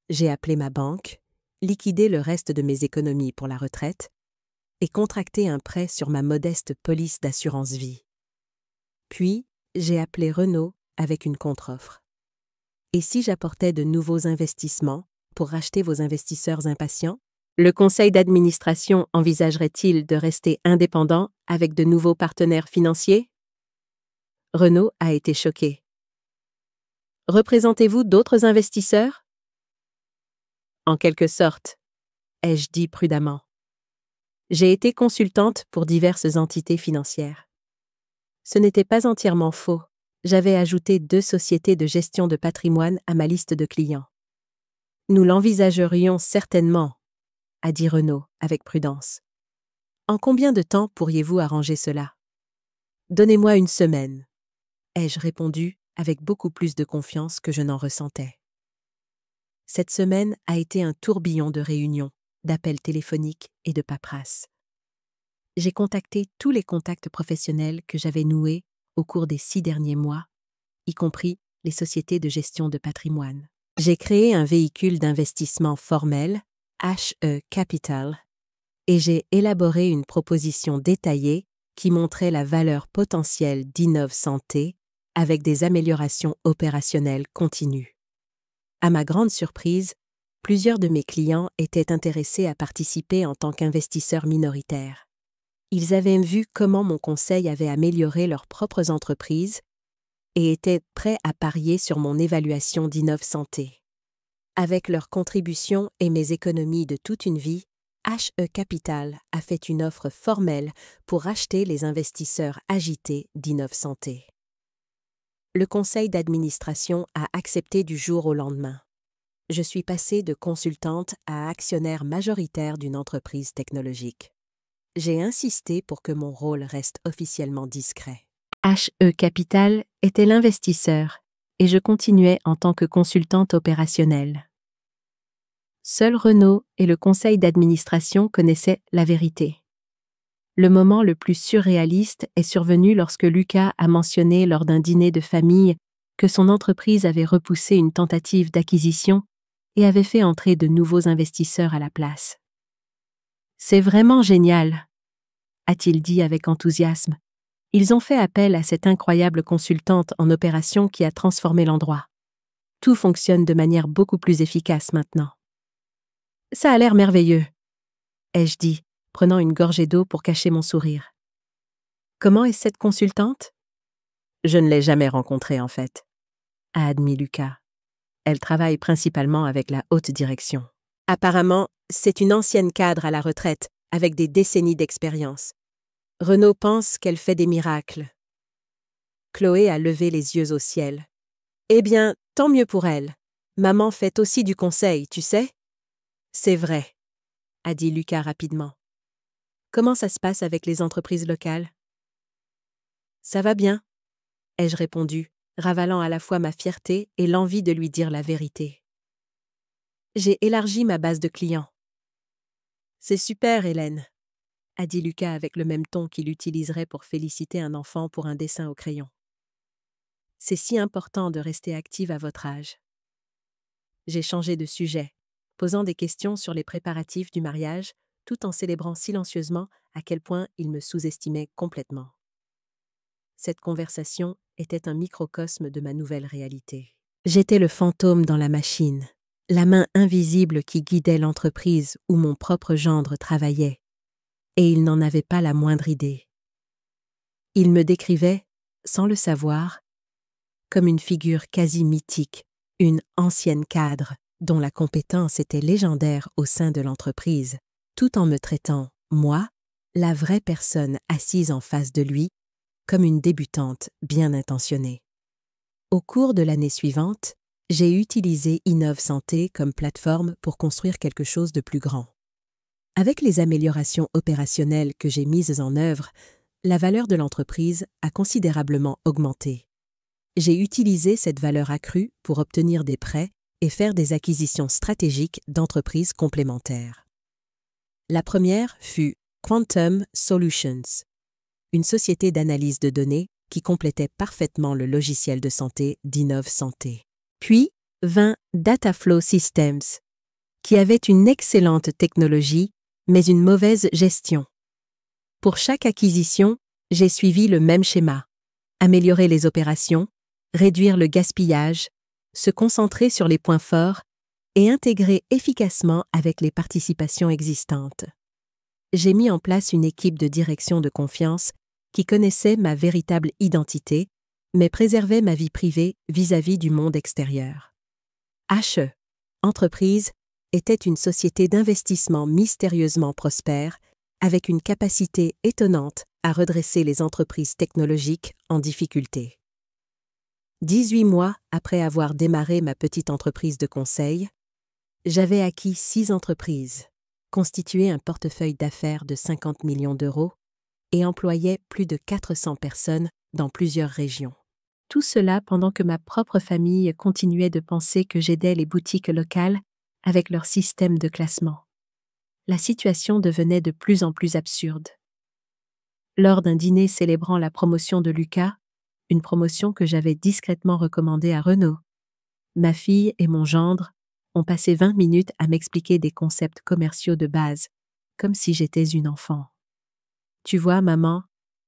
J'ai appelé ma banque, liquidé le reste de mes économies pour la retraite et contracté un prêt sur ma modeste police d'assurance vie. Puis, j'ai appelé Renault avec une contre-offre. Et si j'apportais de nouveaux investissements pour racheter vos investisseurs impatients, le conseil d'administration envisagerait-il de rester indépendant avec de nouveaux partenaires financiers? Renault a été choqué. Représentez-vous d'autres investisseurs? En quelque sorte, ai-je dit prudemment. J'ai été consultante pour diverses entités financières. Ce n'était pas entièrement faux. J'avais ajouté 2 sociétés de gestion de patrimoine à ma liste de clients. Nous l'envisagerions certainement, a dit Renault avec prudence. En combien de temps pourriez-vous arranger cela? Donnez-moi 1 semaine, ai-je répondu avec beaucoup plus de confiance que je n'en ressentais. Cette semaine a été un tourbillon de réunions, d'appels téléphoniques et de paperasse. J'ai contacté tous les contacts professionnels que j'avais noués au cours des 6 derniers mois, y compris les sociétés de gestion de patrimoine. J'ai créé un véhicule d'investissement formel, HE Capital, et j'ai élaboré une proposition détaillée qui montrait la valeur potentielle d'Innov Santé avec des améliorations opérationnelles continues. À ma grande surprise, plusieurs de mes clients étaient intéressés à participer en tant qu'investisseurs minoritaires. Ils avaient vu comment mon conseil avait amélioré leurs propres entreprises et étaient prêts à parier sur mon évaluation d'Innov Santé. Avec leur contribution et mes économies de toute une vie, HE Capital a fait une offre formelle pour racheter les investisseurs agités d'Innov Santé. Le conseil d'administration a accepté du jour au lendemain. Je suis passée de consultante à actionnaire majoritaire d'une entreprise technologique. J'ai insisté pour que mon rôle reste officiellement discret. HE Capital était l'investisseur et je continuais en tant que consultante opérationnelle. Seul Renaud et le conseil d'administration connaissaient la vérité. Le moment le plus surréaliste est survenu lorsque Lucas a mentionné lors d'un dîner de famille que son entreprise avait repoussé une tentative d'acquisition et avait fait entrer de nouveaux investisseurs à la place. « C'est vraiment génial », a-t-il dit avec enthousiasme. Ils ont fait appel à cette incroyable consultante en opération qui a transformé l'endroit. Tout fonctionne de manière beaucoup plus efficace maintenant. Ça a l'air merveilleux, ai-je dit, prenant une gorgée d'eau pour cacher mon sourire. Comment est cette consultante? Je ne l'ai jamais rencontrée en fait, a admis Lucas. Elle travaille principalement avec la haute direction. Apparemment, c'est une ancienne cadre à la retraite, avec des décennies d'expérience. Renaud pense qu'elle fait des miracles. Chloé a levé les yeux au ciel. Eh bien, tant mieux pour elle. Maman fait aussi du conseil, tu sais? C'est vrai, a dit Lucas rapidement. Comment ça se passe avec les entreprises locales? Ça va bien, ai-je répondu, ravalant à la fois ma fierté et l'envie de lui dire la vérité. J'ai élargi ma base de clients. C'est super, Hélène, a dit Lucas avec le même ton qu'il utiliserait pour féliciter un enfant pour un dessin au crayon. C'est si important de rester active à votre âge. J'ai changé de sujet, posant des questions sur les préparatifs du mariage, tout en célébrant silencieusement à quel point il me sous-estimait complètement. Cette conversation était un microcosme de ma nouvelle réalité. J'étais le fantôme dans la machine, la main invisible qui guidait l'entreprise où mon propre gendre travaillait, et il n'en avait pas la moindre idée. Il me décrivait, sans le savoir, comme une figure quasi mythique, une ancienne cadre dont la compétence était légendaire au sein de l'entreprise, tout en me traitant, moi, la vraie personne assise en face de lui, comme une débutante bien intentionnée. Au cours de l'année suivante, j'ai utilisé Innov Santé comme plateforme pour construire quelque chose de plus grand. Avec les améliorations opérationnelles que j'ai mises en œuvre, la valeur de l'entreprise a considérablement augmenté. J'ai utilisé cette valeur accrue pour obtenir des prêts et faire des acquisitions stratégiques d'entreprises complémentaires. La première fut Quantum Solutions, une société d'analyse de données qui complétait parfaitement le logiciel de santé d'Innov Santé. Puis vint Dataflow Systems, qui avait une excellente technologie, mais une mauvaise gestion. Pour chaque acquisition, j'ai suivi le même schéma. Améliorer les opérations, réduire le gaspillage, se concentrer sur les points forts et intégrer efficacement avec les participations existantes. J'ai mis en place une équipe de direction de confiance qui connaissait ma véritable identité, mais préservait ma vie privée vis-à-vis du monde extérieur. HE, entreprise, était une société d'investissement mystérieusement prospère, avec une capacité étonnante à redresser les entreprises technologiques en difficulté. 18 mois après avoir démarré ma petite entreprise de conseil, j'avais acquis 6 entreprises, constitué un portefeuille d'affaires de 50 millions d'euros et employais plus de 400 personnes dans plusieurs régions. Tout cela pendant que ma propre famille continuait de penser que j'aidais les boutiques locales avec leur système de classement. La situation devenait de plus en plus absurde. Lors d'un dîner célébrant la promotion de Lucas, une promotion que j'avais discrètement recommandée à Renaud, ma fille et mon gendre ont passé 20 minutes à m'expliquer des concepts commerciaux de base, comme si j'étais une enfant. Tu vois, maman,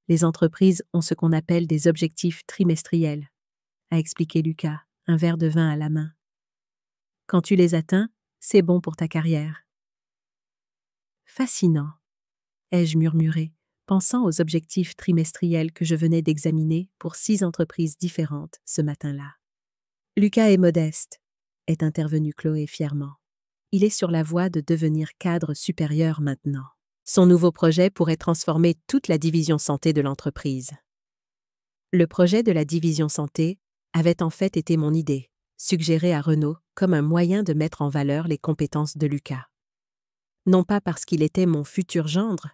les entreprises ont ce qu'on appelle des objectifs trimestriels, a expliqué Lucas, un verre de vin à la main. Quand tu les atteins, c'est bon pour ta carrière. Fascinant, ai-je murmuré, pensant aux objectifs trimestriels que je venais d'examiner pour 6 entreprises différentes ce matin-là. Lucas est modeste, est intervenue Chloé fièrement. Il est sur la voie de devenir cadre supérieur maintenant. Son nouveau projet pourrait transformer toute la division santé de l'entreprise. Le projet de la division santé avait en fait été mon idée, suggérée à Renaud comme un moyen de mettre en valeur les compétences de Lucas. Non pas parce qu'il était mon futur gendre,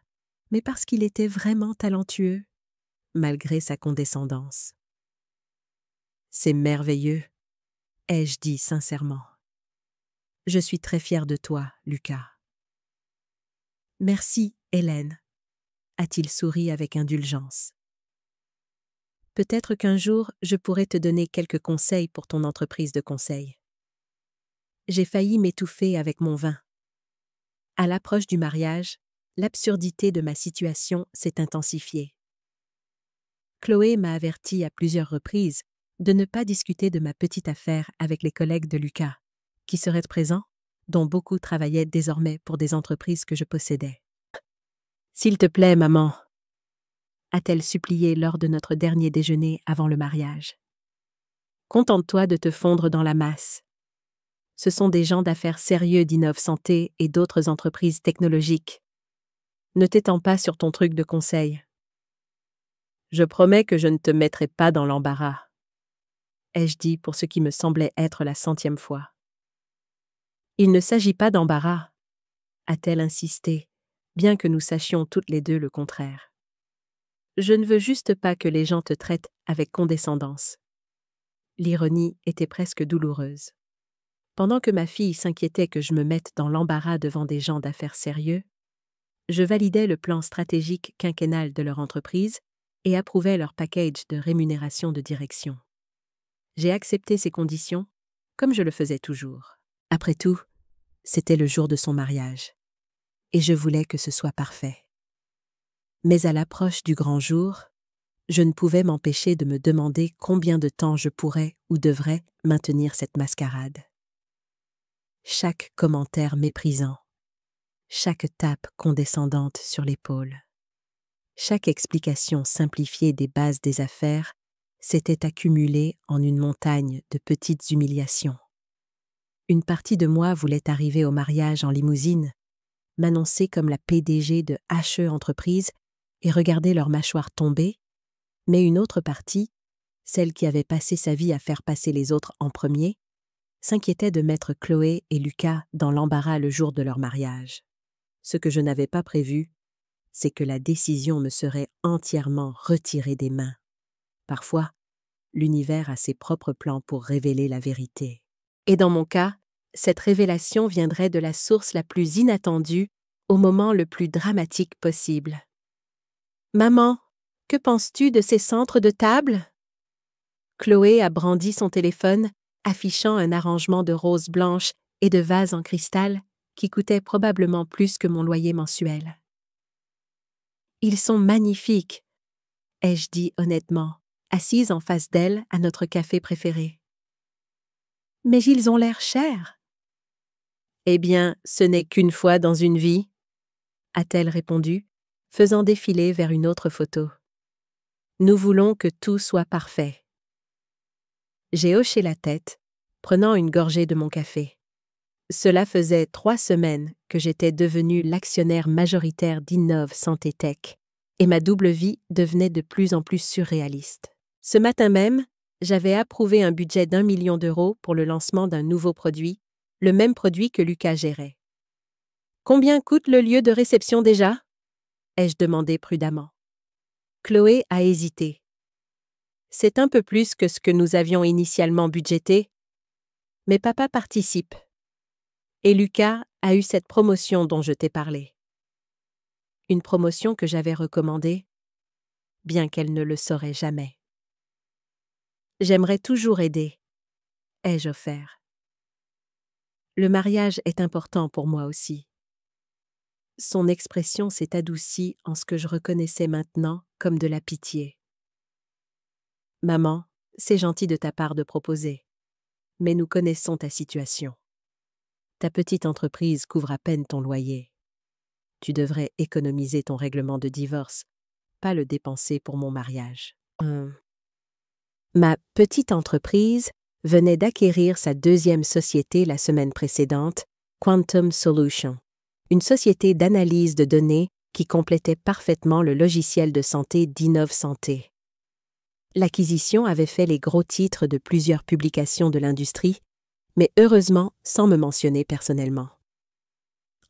mais parce qu'il était vraiment talentueux, malgré sa condescendance. C'est merveilleux, ai-je dit sincèrement. Je suis très fière de toi, Lucas. Merci, Hélène, a-t-il souri avec indulgence. Peut-être qu'un jour, je pourrai te donner quelques conseils pour ton entreprise de conseil. J'ai failli m'étouffer avec mon vin. À l'approche du mariage, l'absurdité de ma situation s'est intensifiée. Chloé m'a averti à plusieurs reprises de ne pas discuter de ma petite affaire avec les collègues de Lucas, qui seraient présents, dont beaucoup travaillaient désormais pour des entreprises que je possédais. « S'il te plaît, maman », a-t-elle supplié lors de notre dernier déjeuner avant le mariage. « Contente-toi de te fondre dans la masse. Ce sont des gens d'affaires sérieux d'Innov Santé et d'autres entreprises technologiques. Ne t'étends pas sur ton truc de conseil. Je promets que je ne te mettrai pas dans l'embarras, ai-je dit pour ce qui me semblait être la 100e fois. Il ne s'agit pas d'embarras, a-t-elle insisté, bien que nous sachions toutes les deux le contraire. Je ne veux juste pas que les gens te traitent avec condescendance. L'ironie était presque douloureuse. Pendant que ma fille s'inquiétait que je me mette dans l'embarras devant des gens d'affaires sérieux, je validais le plan stratégique quinquennal de leur entreprise et approuvais leur package de rémunération de direction. J'ai accepté ces conditions, comme je le faisais toujours. Après tout, c'était le jour de son mariage, et je voulais que ce soit parfait. Mais à l'approche du grand jour, je ne pouvais m'empêcher de me demander combien de temps je pourrais ou devrais maintenir cette mascarade. Chaque commentaire méprisant, chaque tape condescendante sur l'épaule, chaque explication simplifiée des bases des affaires s'était accumulée en une montagne de petites humiliations. Une partie de moi voulait arriver au mariage en limousine, m'annoncer comme la PDG de HE Entreprises et regarder leur mâchoire tomber, mais une autre partie, celle qui avait passé sa vie à faire passer les autres en premier, s'inquiétait de mettre Chloé et Lucas dans l'embarras le jour de leur mariage. Ce que je n'avais pas prévu, c'est que la décision me serait entièrement retirée des mains. Parfois, l'univers a ses propres plans pour révéler la vérité. Et dans mon cas, cette révélation viendrait de la source la plus inattendue au moment le plus dramatique possible. « Maman, que penses-tu de ces centres de table ?» Chloé a brandi son téléphone, affichant un arrangement de roses blanches et de vases en cristal qui coûtait probablement plus que mon loyer mensuel. « Ils sont magnifiques, » ai-je dit honnêtement, assise en face d'elle à notre café préféré. « Mais ils ont l'air chers. »« Eh bien, ce n'est qu'une fois dans une vie, » a-t-elle répondu, faisant défiler vers une autre photo. « Nous voulons que tout soit parfait. » J'ai hoché la tête, prenant une gorgée de mon café. Cela faisait 3 semaines que j'étais devenue l'actionnaire majoritaire d'Innov Santé Tech, et ma double vie devenait de plus en plus surréaliste. Ce matin même, j'avais approuvé un budget d'1 million d'euros pour le lancement d'un nouveau produit, le même produit que Lucas gérait. « Combien coûte le lieu de réception déjà ?» ai-je demandé prudemment. Chloé a hésité. « C'est un peu plus que ce que nous avions initialement budgété, mais papa participe. Et Lucas a eu cette promotion dont je t'ai parlé. Une promotion que j'avais recommandée, bien qu'elle ne le saurait jamais. J'aimerais toujours aider, ai-je offert. Le mariage est important pour moi aussi. Son expression s'est adoucie en ce que je reconnaissais maintenant comme de la pitié. Maman, c'est gentil de ta part de proposer, mais nous connaissons ta situation. Ta petite entreprise couvre à peine ton loyer. Tu devrais économiser ton règlement de divorce, pas le dépenser pour mon mariage. Ma petite entreprise venait d'acquérir sa deuxième société la semaine précédente, Quantum Solutions, une société d'analyse de données qui complétait parfaitement le logiciel de santé d'Innov Santé. L'acquisition avait fait les gros titres de plusieurs publications de l'industrie, mais heureusement sans me mentionner personnellement.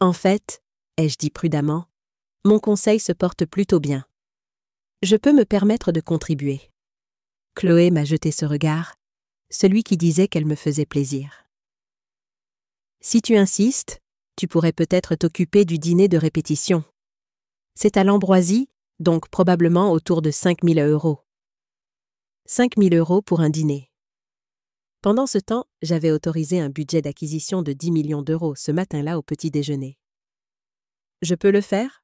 En fait, ai-je dit prudemment, mon conseil se porte plutôt bien. Je peux me permettre de contribuer. Chloé m'a jeté ce regard, celui qui disait qu'elle me faisait plaisir. Si tu insistes, tu pourrais peut-être t'occuper du dîner de répétition. C'est à l'Ambroisie, donc probablement autour de 5 000 €. 5 000 € pour un dîner. Pendant ce temps, j'avais autorisé un budget d'acquisition de 10 millions d'euros ce matin-là au petit déjeuner. Je peux le faire,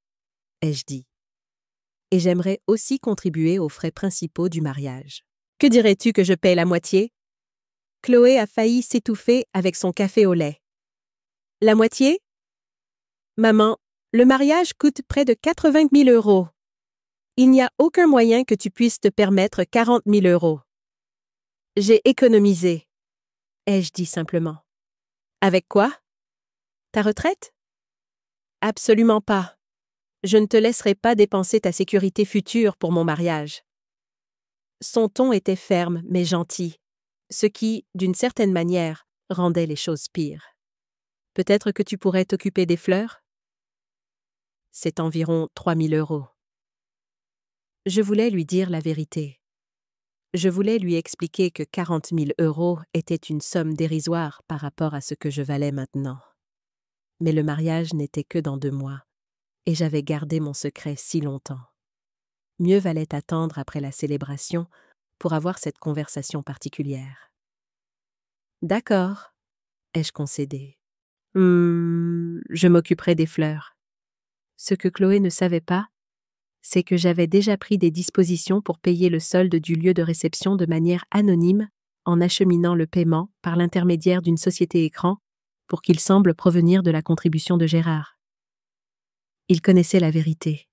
ai-je dit. Et j'aimerais aussi contribuer aux frais principaux du mariage. Que dirais-tu que je paie la moitié? Chloé a failli s'étouffer avec son café au lait. La moitié? Maman, le mariage coûte près de 80 000 €. Il n'y a aucun moyen que tu puisses te permettre 40 000 €. J'ai économisé, ai-je dit simplement. Avec quoi? Ta retraite? Absolument pas. Je ne te laisserai pas dépenser ta sécurité future pour mon mariage. Son ton était ferme mais gentil, ce qui, d'une certaine manière, rendait les choses pires. Peut-être que tu pourrais t'occuper des fleurs? C'est environ 3 000 €. Je voulais lui dire la vérité. Je voulais lui expliquer que 40 000 € était une somme dérisoire par rapport à ce que je valais maintenant. Mais le mariage n'était que dans 2 mois, et j'avais gardé mon secret si longtemps. Mieux valait attendre après la célébration pour avoir cette conversation particulière. D'accord, ai-je concédé. Je m'occuperai des fleurs. Ce que Chloé ne savait pas, c'est que j'avais déjà pris des dispositions pour payer le solde du lieu de réception de manière anonyme en acheminant le paiement par l'intermédiaire d'une société écran pour qu'il semble provenir de la contribution de Gérard. Il connaissait la vérité.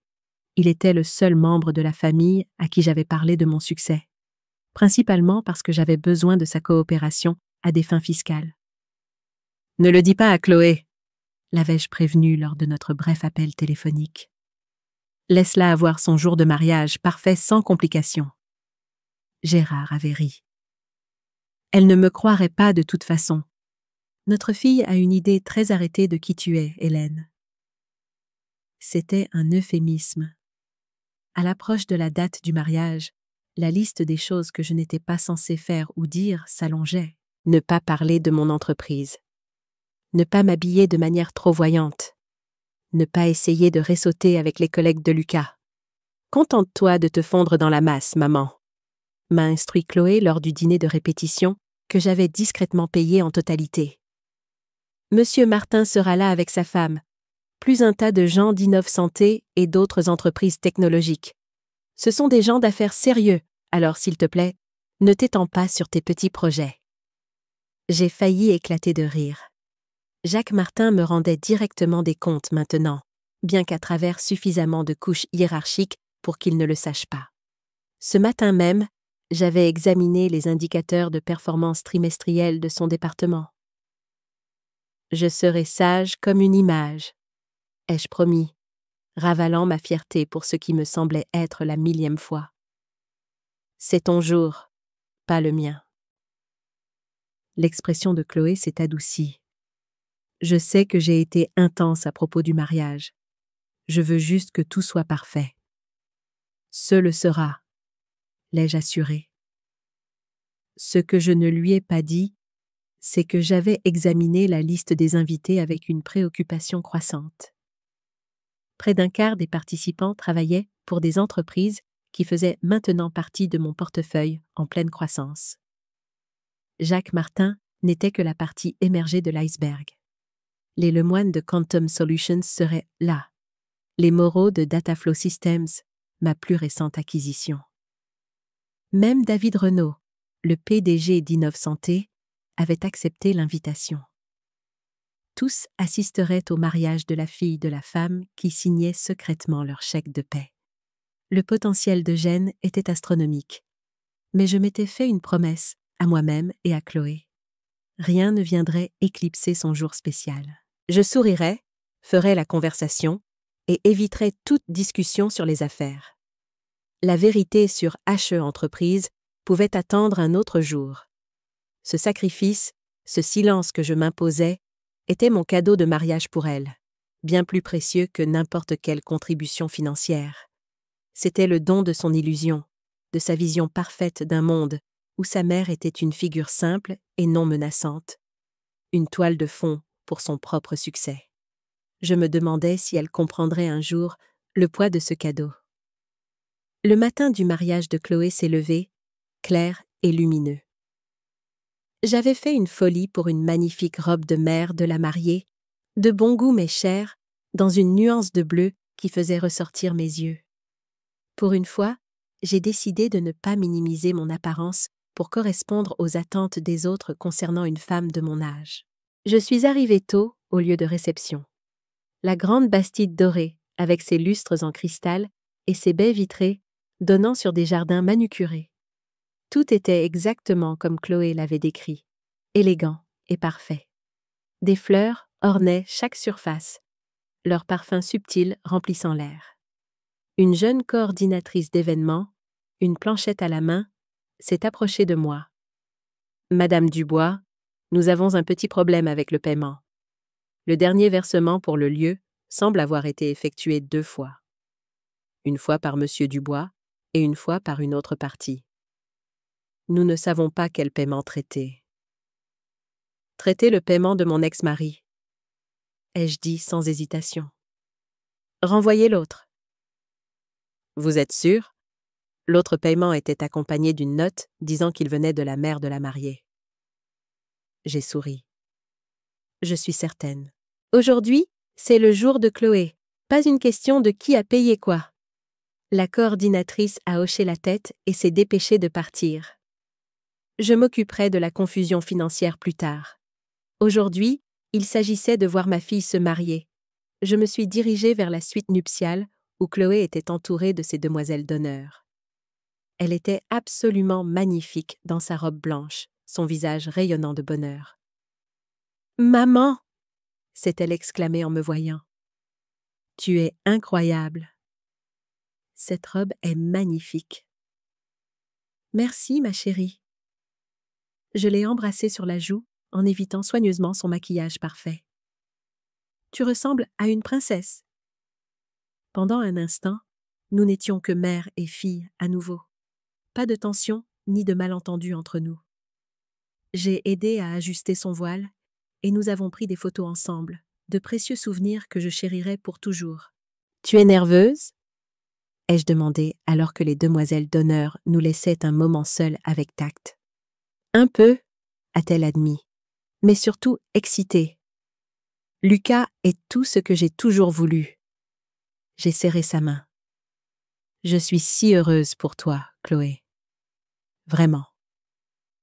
Il était le seul membre de la famille à qui j'avais parlé de mon succès, principalement parce que j'avais besoin de sa coopération à des fins fiscales. « Ne le dis pas à Chloé », l'avais-je prévenu lors de notre bref appel téléphonique. Laisse-la avoir son jour de mariage parfait sans complications. Gérard avait ri. Elle ne me croirait pas de toute façon. Notre fille a une idée très arrêtée de qui tu es, Hélène. C'était un euphémisme. À l'approche de la date du mariage, la liste des choses que je n'étais pas censée faire ou dire s'allongeait. Ne pas parler de mon entreprise. Ne pas m'habiller de manière trop voyante. Ne pas essayer de ressauter avec les collègues de Lucas. Contente-toi de te fondre dans la masse, maman, m'a instruit Chloé lors du dîner de répétition que j'avais discrètement payé en totalité. Monsieur Martin sera là avec sa femme, plus un tas de gens d'Innov Santé et d'autres entreprises technologiques. Ce sont des gens d'affaires sérieux, alors s'il te plaît, ne t'étends pas sur tes petits projets. J'ai failli éclater de rire. Jacques Martin me rendait directement des comptes maintenant, bien qu'à travers suffisamment de couches hiérarchiques pour qu'il ne le sache pas. Ce matin même, j'avais examiné les indicateurs de performance trimestrielle de son département. Je serai sage comme une image, ai-je promis, ravalant ma fierté pour ce qui me semblait être la 1000e fois. C'est ton jour, pas le mien. L'expression de Chloé s'est adoucie. Je sais que j'ai été intense à propos du mariage. Je veux juste que tout soit parfait. Ce le sera, l'ai-je assuré. Ce que je ne lui ai pas dit, c'est que j'avais examiné la liste des invités avec une préoccupation croissante. Près d'un quart des participants travaillaient pour des entreprises qui faisaient maintenant partie de mon portefeuille en pleine croissance. Jacques Martin n'était que la partie émergée de l'iceberg. Les Lemoine de Quantum Solutions seraient là. Les Moreau de Dataflow Systems, ma plus récente acquisition. Même David Renaud, le PDG d'Innov Santé, avait accepté l'invitation. Tous assisteraient au mariage de la fille de la femme qui signait secrètement leur chèque de paie. Le potentiel d'Eugène était astronomique. Mais je m'étais fait une promesse, à moi-même et à Chloé. Rien ne viendrait éclipser son jour spécial. Je sourirais, ferais la conversation et éviterais toute discussion sur les affaires. La vérité sur HE Entreprises pouvait attendre un autre jour. Ce sacrifice, ce silence que je m'imposais, était mon cadeau de mariage pour elle, bien plus précieux que n'importe quelle contribution financière. C'était le don de son illusion, de sa vision parfaite d'un monde où sa mère était une figure simple et non menaçante, une toile de fond pour son propre succès. Je me demandais si elle comprendrait un jour le poids de ce cadeau. Le matin du mariage de Chloé s'est levé, clair et lumineux. J'avais fait une folie pour une magnifique robe de mère de la mariée, de bon goût mais chère, dans une nuance de bleu qui faisait ressortir mes yeux. Pour une fois, j'ai décidé de ne pas minimiser mon apparence pour correspondre aux attentes des autres concernant une femme de mon âge. Je suis arrivée tôt au lieu de réception. La grande bastide dorée, avec ses lustres en cristal et ses baies vitrées, donnant sur des jardins manucurés. Tout était exactement comme Chloé l'avait décrit, élégant et parfait. Des fleurs ornaient chaque surface, leur parfum subtil remplissant l'air. Une jeune coordinatrice d'événements, une planchette à la main, s'est approchée de moi. « Madame Dubois, nous avons un petit problème avec le paiement. Le dernier versement pour le lieu semble avoir été effectué 2 fois. Une fois par Monsieur Dubois et une fois par une autre partie. Nous ne savons pas quel paiement traiter. » « Traitez le paiement de mon ex-mari, » ai-je dit sans hésitation. « Renvoyez l'autre. » « Vous êtes sûr ? » L'autre paiement était accompagné d'une note disant qu'il venait de la mère de la mariée. J'ai souri. Je suis certaine. Aujourd'hui, c'est le jour de Chloé. Pas une question de qui a payé quoi. La coordinatrice a hoché la tête et s'est dépêchée de partir. Je m'occuperai de la confusion financière plus tard. Aujourd'hui, il s'agissait de voir ma fille se marier. Je me suis dirigée vers la suite nuptiale où Chloé était entourée de ses demoiselles d'honneur. Elle était absolument magnifique dans sa robe blanche, son visage rayonnant de bonheur. « Maman !» s'est-elle exclamée en me voyant. « Tu es incroyable. Cette robe est magnifique. »« Merci, ma chérie. » Je l'ai embrassée sur la joue en évitant soigneusement son maquillage parfait. « Tu ressembles à une princesse. » Pendant un instant, nous n'étions que mère et fille à nouveau. Pas de tension ni de malentendu entre nous. J'ai aidé à ajuster son voile et nous avons pris des photos ensemble, de précieux souvenirs que je chérirai pour toujours. « Tu es nerveuse ?» ai-je demandé alors que les demoiselles d'honneur nous laissaient un moment seuls avec tact. « Un peu » a-t-elle admis, mais surtout excitée. « Lucas est tout ce que j'ai toujours voulu. » J'ai serré sa main. « Je suis si heureuse pour toi, Chloé. » Vraiment.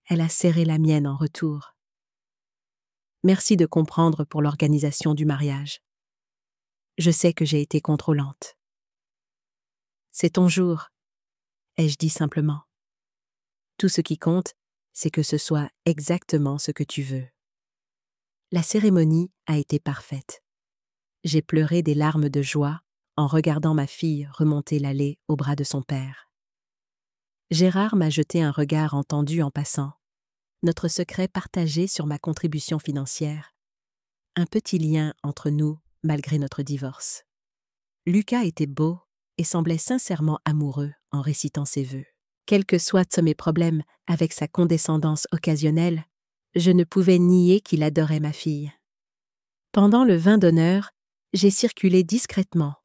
Elle a serré la mienne en retour. Merci de comprendre pour l'organisation du mariage. Je sais que j'ai été contrôlante. C'est ton jour, ai-je dit simplement. Tout ce qui compte, c'est que ce soit exactement ce que tu veux. La cérémonie a été parfaite. J'ai pleuré des larmes de joie en regardant ma fille remonter l'allée au bras de son père. Gérard m'a jeté un regard entendu en passant, notre secret partagé sur ma contribution financière, un petit lien entre nous malgré notre divorce. Lucas était beau et semblait sincèrement amoureux en récitant ses vœux. Quels que soient mes problèmes avec sa condescendance occasionnelle, Je ne pouvais nier qu'il adorait ma fille. Pendant le vin d'honneur, j'ai circulé discrètement,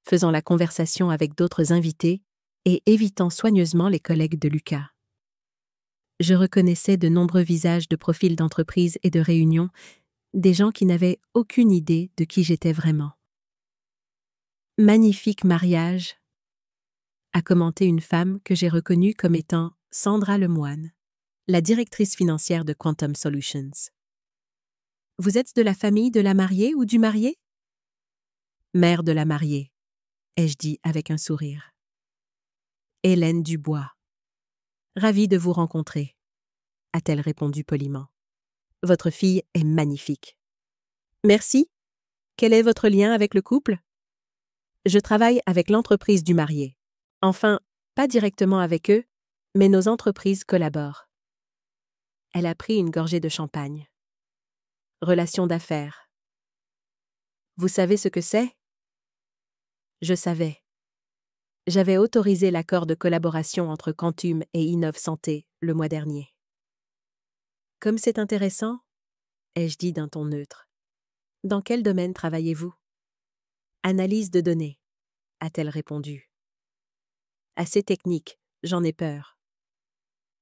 faisant la conversation avec d'autres invités et évitant soigneusement les collègues de Lucas. Je reconnaissais de nombreux visages de profils d'entreprise et de réunions, des gens qui n'avaient aucune idée de qui j'étais vraiment. « Magnifique mariage », a commenté une femme que j'ai reconnue comme étant Sandra Lemoine, la directrice financière de Quantum Solutions. « Vous êtes de la famille de la mariée ou du marié ?»« Mère de la mariée », ai-je dit avec un sourire. « Hélène Dubois. Ravie de vous rencontrer », a-t-elle répondu poliment. « Votre fille est magnifique. »« Merci. Quel est votre lien avec le couple ?»« Je travaille avec l'entreprise du marié. Enfin, pas directement avec eux, mais nos entreprises collaborent. » Elle a pris une gorgée de champagne. « Relation d'affaires. »« Vous savez ce que c'est ?» Je savais. J'avais autorisé l'accord de collaboration entre Quantum et Innov Santé le mois dernier. « Comme c'est intéressant », ai-je dit d'un ton neutre. « Dans quel domaine travaillez-vous ?»« Analyse de données », a-t-elle répondu. « Assez technique, j'en ai peur. »«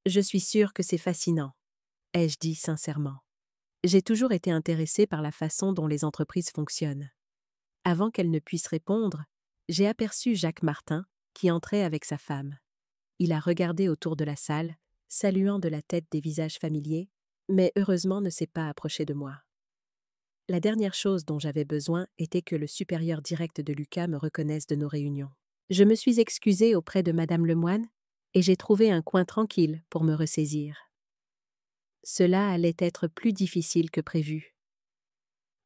Je suis sûre que c'est fascinant », ai-je dit sincèrement. J'ai toujours été intéressée par la façon dont les entreprises fonctionnent. Avant qu'elle ne puisse répondre, j'ai aperçu Jacques Martin, qui entrait avec sa femme. Il a regardé autour de la salle, saluant de la tête des visages familiers, mais heureusement ne s'est pas approché de moi. La dernière chose dont j'avais besoin était que le supérieur direct de Lucas me reconnaisse de nos réunions. Je me suis excusée auprès de Madame Lemoine et j'ai trouvé un coin tranquille pour me ressaisir. Cela allait être plus difficile que prévu.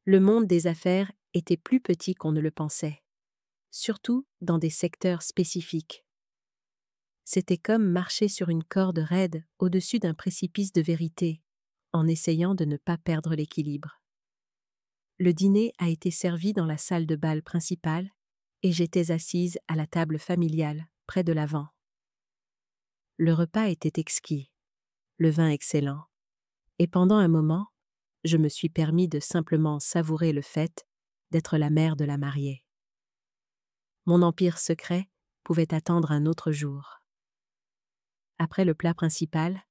Le monde des affaires était plus petit qu'on ne le pensait, surtout dans des secteurs spécifiques. C'était comme marcher sur une corde raide au-dessus d'un précipice de vérité, en essayant de ne pas perdre l'équilibre. Le dîner a été servi dans la salle de bal principale et j'étais assise à la table familiale, près de l'avant. Le repas était exquis, le vin excellent, et pendant un moment, je me suis permis de simplement savourer le fait d'être la mère de la mariée. Mon empire secret pouvait attendre un autre jour. Après le plat principal,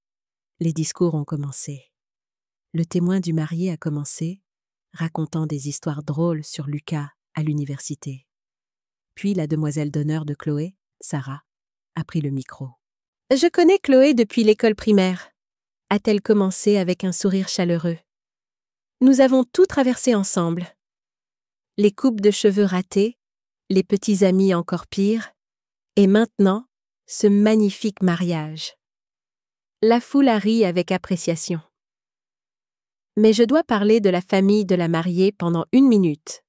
les discours ont commencé. Le témoin du marié a commencé, racontant des histoires drôles sur Lucas à l'université. Puis la demoiselle d'honneur de Chloé, Sarah, a pris le micro. « Je connais Chloé depuis l'école primaire », a-t-elle commencé avec un sourire chaleureux. « Nous avons tout traversé ensemble. Les coupes de cheveux ratées, les petits amis encore pires, et maintenant, ce magnifique mariage. » La foule a ri avec appréciation. « Mais je dois parler de la famille de la mariée pendant 1 minute, »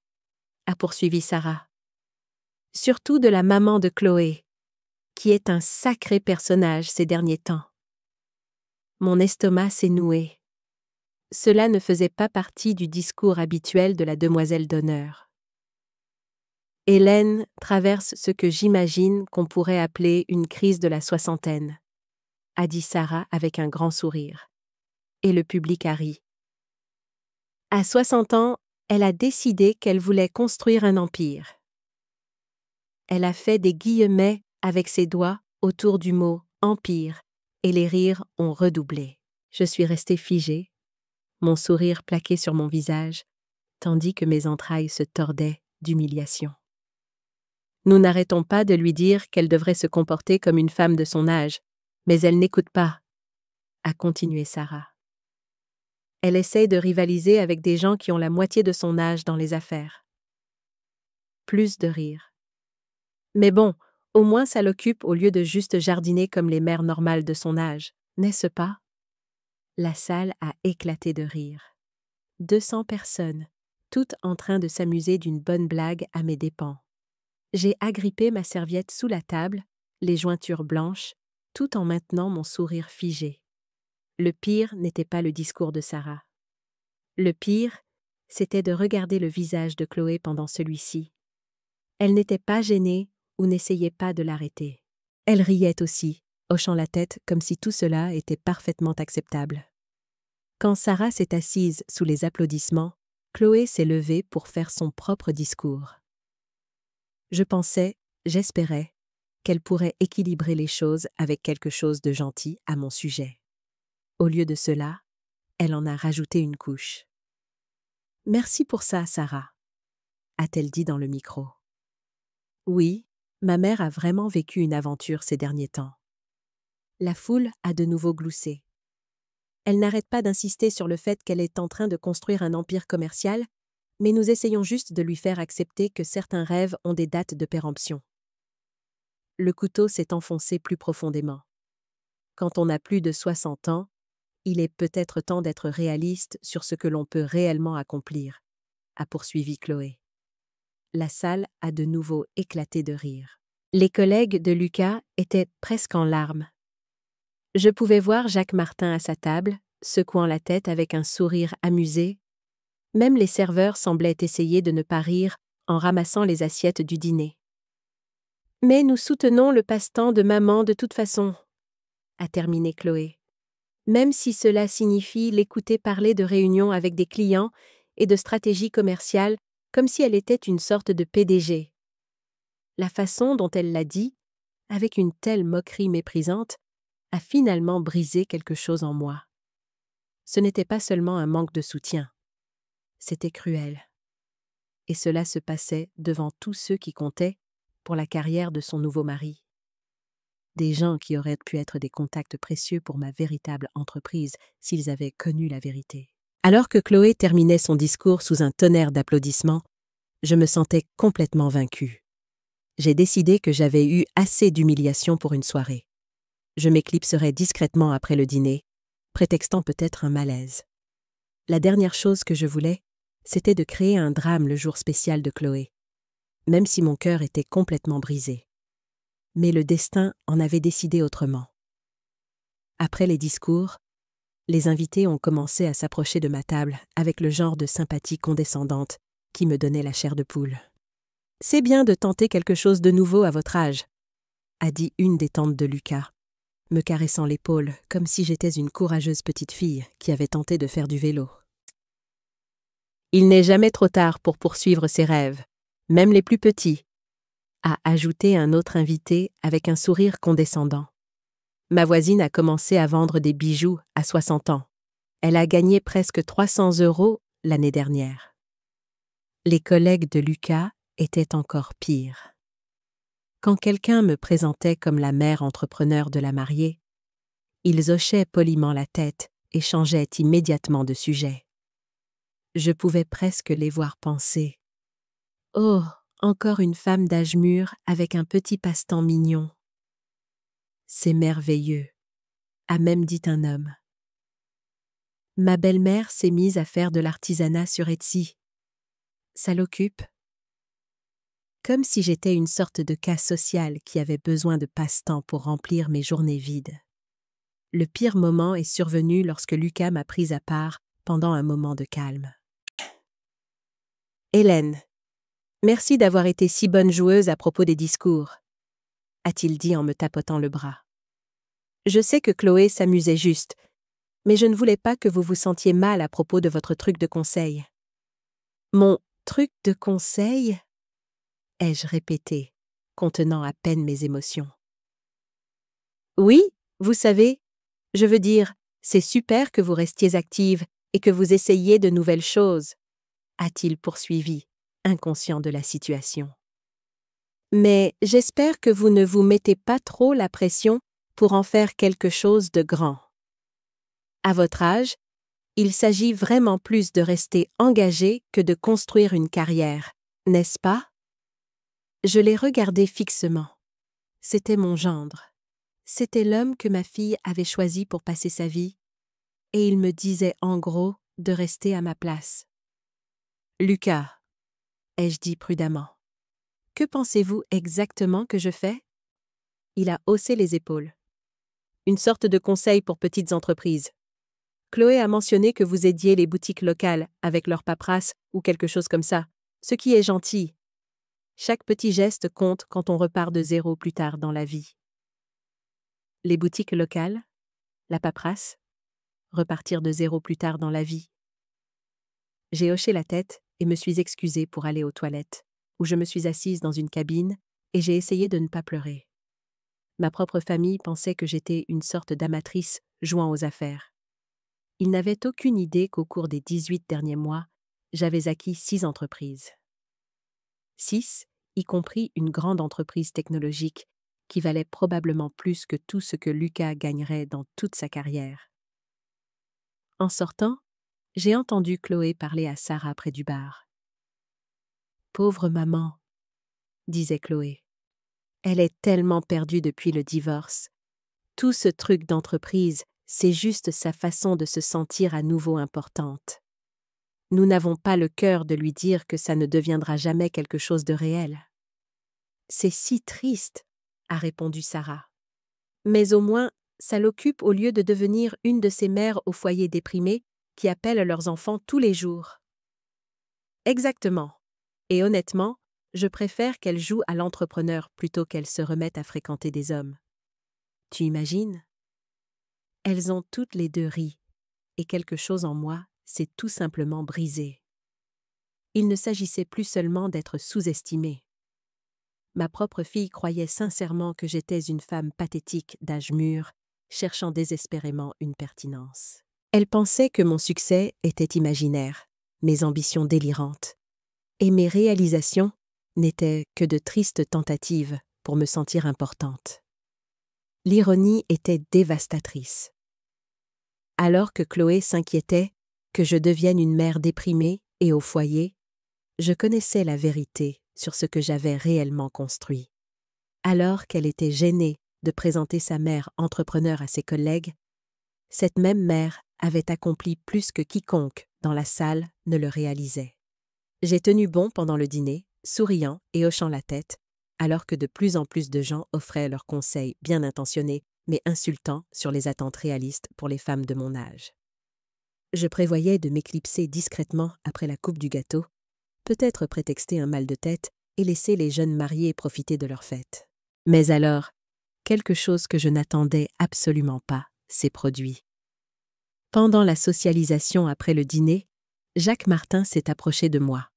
a poursuivi Sarah. « Surtout de la maman de Chloé, qui est un sacré personnage ces derniers temps. » Mon estomac s'est noué. Cela ne faisait pas partie du discours habituel de la demoiselle d'honneur. « Hélène traverse ce que j'imagine qu'on pourrait appeler une crise de la soixantaine, » a dit Sarah avec un grand sourire. Et le public a ri. À 60 ans, elle a décidé qu'elle voulait construire un empire. Elle a fait des guillemets avec ses doigts autour du mot « empire » et les rires ont redoublé. Je suis restée figée, mon sourire plaqué sur mon visage, tandis que mes entrailles se tordaient d'humiliation. Nous n'arrêtons pas de lui dire qu'elle devrait se comporter comme une femme de son âge, mais elle n'écoute pas, a continué Sarah. Elle essaie de rivaliser avec des gens qui ont la moitié de son âge dans les affaires. Plus de rire. Mais bon, au moins ça l'occupe au lieu de juste jardiner comme les mères normales de son âge, n'est-ce pas? La salle a éclaté de rire. 200 personnes, toutes en train de s'amuser d'une bonne blague à mes dépens. J'ai agrippé ma serviette sous la table, les jointures blanches, tout en maintenant mon sourire figé. Le pire n'était pas le discours de Sarah. Le pire, c'était de regarder le visage de Chloé pendant celui-ci. Elle n'était pas gênée ou n'essayait pas de l'arrêter. Elle riait aussi, hochant la tête comme si tout cela était parfaitement acceptable. Quand Sarah s'est assise sous les applaudissements, Chloé s'est levée pour faire son propre discours. Je pensais, j'espérais, qu'elle pourrait équilibrer les choses avec quelque chose de gentil à mon sujet. Au lieu de cela, elle en a rajouté une couche. « Merci pour ça, Sarah », a-t-elle dit dans le micro. Oui, ma mère a vraiment vécu une aventure ces derniers temps. La foule a de nouveau gloussé. Elle n'arrête pas d'insister sur le fait qu'elle est en train de construire un empire commercial, mais nous essayons juste de lui faire accepter que certains rêves ont des dates de péremption. Le couteau s'est enfoncé plus profondément. Quand on a plus de 60 ans, il est peut-être temps d'être réaliste sur ce que l'on peut réellement accomplir, a poursuivi Chloé. La salle a de nouveau éclaté de rire. Les collègues de Lucas étaient presque en larmes. Je pouvais voir Jacques Martin à sa table, secouant la tête avec un sourire amusé. Même les serveurs semblaient essayer de ne pas rire en ramassant les assiettes du dîner. « Mais nous soutenons le passe-temps de maman de toute façon », a terminé Chloé. Même si cela signifie l'écouter parler de réunions avec des clients et de stratégies commerciales comme si elle était une sorte de PDG. La façon dont elle l'a dit, avec une telle moquerie méprisante, a finalement brisé quelque chose en moi. Ce n'était pas seulement un manque de soutien. C'était cruel. Et cela se passait devant tous ceux qui comptaient pour la carrière de son nouveau mari. Des gens qui auraient pu être des contacts précieux pour ma véritable entreprise s'ils avaient connu la vérité. Alors que Chloé terminait son discours sous un tonnerre d'applaudissements, je me sentais complètement vaincue. J'ai décidé que j'avais eu assez d'humiliation pour une soirée. Je m'éclipserais discrètement après le dîner, prétextant peut-être un malaise. La dernière chose que je voulais, c'était de créer un drame le jour spécial de Chloé, même si mon cœur était complètement brisé. Mais le destin en avait décidé autrement. Après les discours, les invités ont commencé à s'approcher de ma table avec le genre de sympathie condescendante qui me donnait la chair de poule. « C'est bien de tenter quelque chose de nouveau à votre âge », a dit une des tantes de Lucas, me caressant l'épaule comme si j'étais une courageuse petite fille qui avait tenté de faire du vélo. « Il n'est jamais trop tard pour poursuivre ses rêves, même les plus petits », a ajouté un autre invité avec un sourire condescendant. Ma voisine a commencé à vendre des bijoux à 60 ans. Elle a gagné presque 300 € l'année dernière. Les collègues de Lucas étaient encore pires. Quand quelqu'un me présentait comme la mère entrepreneur de la mariée, ils hochaient poliment la tête et changeaient immédiatement de sujet. Je pouvais presque les voir penser. « Oh, encore une femme d'âge mûr avec un petit passe-temps mignon. »« C'est merveilleux », a même dit un homme. Ma belle-mère s'est mise à faire de l'artisanat sur Etsy. Ça l'occupe. Comme si j'étais une sorte de cas social qui avait besoin de passe-temps pour remplir mes journées vides. Le pire moment est survenu lorsque Lucas m'a prise à part pendant un moment de calme. « Hélène, merci d'avoir été si bonne joueuse à propos des discours », a-t-il dit en me tapotant le bras. Je sais que Chloé s'amusait juste, mais je ne voulais pas que vous vous sentiez mal à propos de votre truc de conseil. Mon truc de conseil ? Ai-je répété, contenant à peine mes émotions. Oui, vous savez, je veux dire, c'est super que vous restiez active et que vous essayiez de nouvelles choses, a-t-il poursuivi, inconscient de la situation. Mais j'espère que vous ne vous mettez pas trop la pression pour en faire quelque chose de grand. À votre âge, il s'agit vraiment plus de rester engagé que de construire une carrière, n'est-ce pas? Je l'ai regardé fixement. C'était mon gendre. C'était l'homme que ma fille avait choisi pour passer sa vie, et il me disait en gros de rester à ma place. « Lucas », ai-je dit prudemment, « que pensez-vous exactement que je fais ?» Il a haussé les épaules. « Une sorte de conseil pour petites entreprises. Chloé a mentionné que vous aidiez les boutiques locales avec leur paperasse ou quelque chose comme ça, ce qui est gentil. Chaque petit geste compte quand on repart de zéro plus tard dans la vie. » Les boutiques locales? La paperasse? repartir de zéro plus tard dans la vie. J'ai hoché la tête et me suis excusée pour aller aux toilettes, où je me suis assise dans une cabine et j'ai essayé de ne pas pleurer. Ma propre famille pensait que j'étais une sorte d'amatrice jouant aux affaires. Ils n'avaient aucune idée qu'au cours des 18 derniers mois, j'avais acquis 6 entreprises. 6, y compris une grande entreprise technologique qui valait probablement plus que tout ce que Lucas gagnerait dans toute sa carrière. En sortant, j'ai entendu Chloé parler à Sarah près du bar. « Pauvre maman », disait Chloé. « Elle est tellement perdue depuis le divorce. Tout ce truc d'entreprise, c'est juste sa façon de se sentir à nouveau importante. Nous n'avons pas le cœur de lui dire que ça ne deviendra jamais quelque chose de réel. » « C'est si triste, » a répondu Sarah. « Mais au moins, ça l'occupe au lieu de devenir une de ces mères au foyer déprimées qui appellent leurs enfants tous les jours. » Exactement. Et honnêtement, je préfère qu'elle joue à l'entrepreneur plutôt qu'elle se remette à fréquenter des hommes. Tu imagines? Elles ont toutes les deux ri, et quelque chose en moi s'est tout simplement brisé. Il ne s'agissait plus seulement d'être sous-estimée. Ma propre fille croyait sincèrement que j'étais une femme pathétique d'âge mûr, cherchant désespérément une pertinence. Elle pensait que mon succès était imaginaire, mes ambitions délirantes, et mes réalisations n'étaient que de tristes tentatives pour me sentir importante. L'ironie était dévastatrice. Alors que Chloé s'inquiétait que je devienne une mère déprimée et au foyer, je connaissais la vérité sur ce que j'avais réellement construit. Alors qu'elle était gênée de présenter sa mère entrepreneur à ses collègues, cette même mère avait accompli plus que quiconque dans la salle ne le réalisait. J'ai tenu bon pendant le dîner, souriant et hochant la tête, alors que de plus en plus de gens offraient leurs conseils bien intentionnés mais insultants sur les attentes réalistes pour les femmes de mon âge. Je prévoyais de m'éclipser discrètement après la coupe du gâteau, peut-être prétexter un mal de tête et laisser les jeunes mariés profiter de leur fête. Mais alors, quelque chose que je n'attendais absolument pas s'est produit. Pendant la socialisation après le dîner, Jacques Martin s'est approché de moi.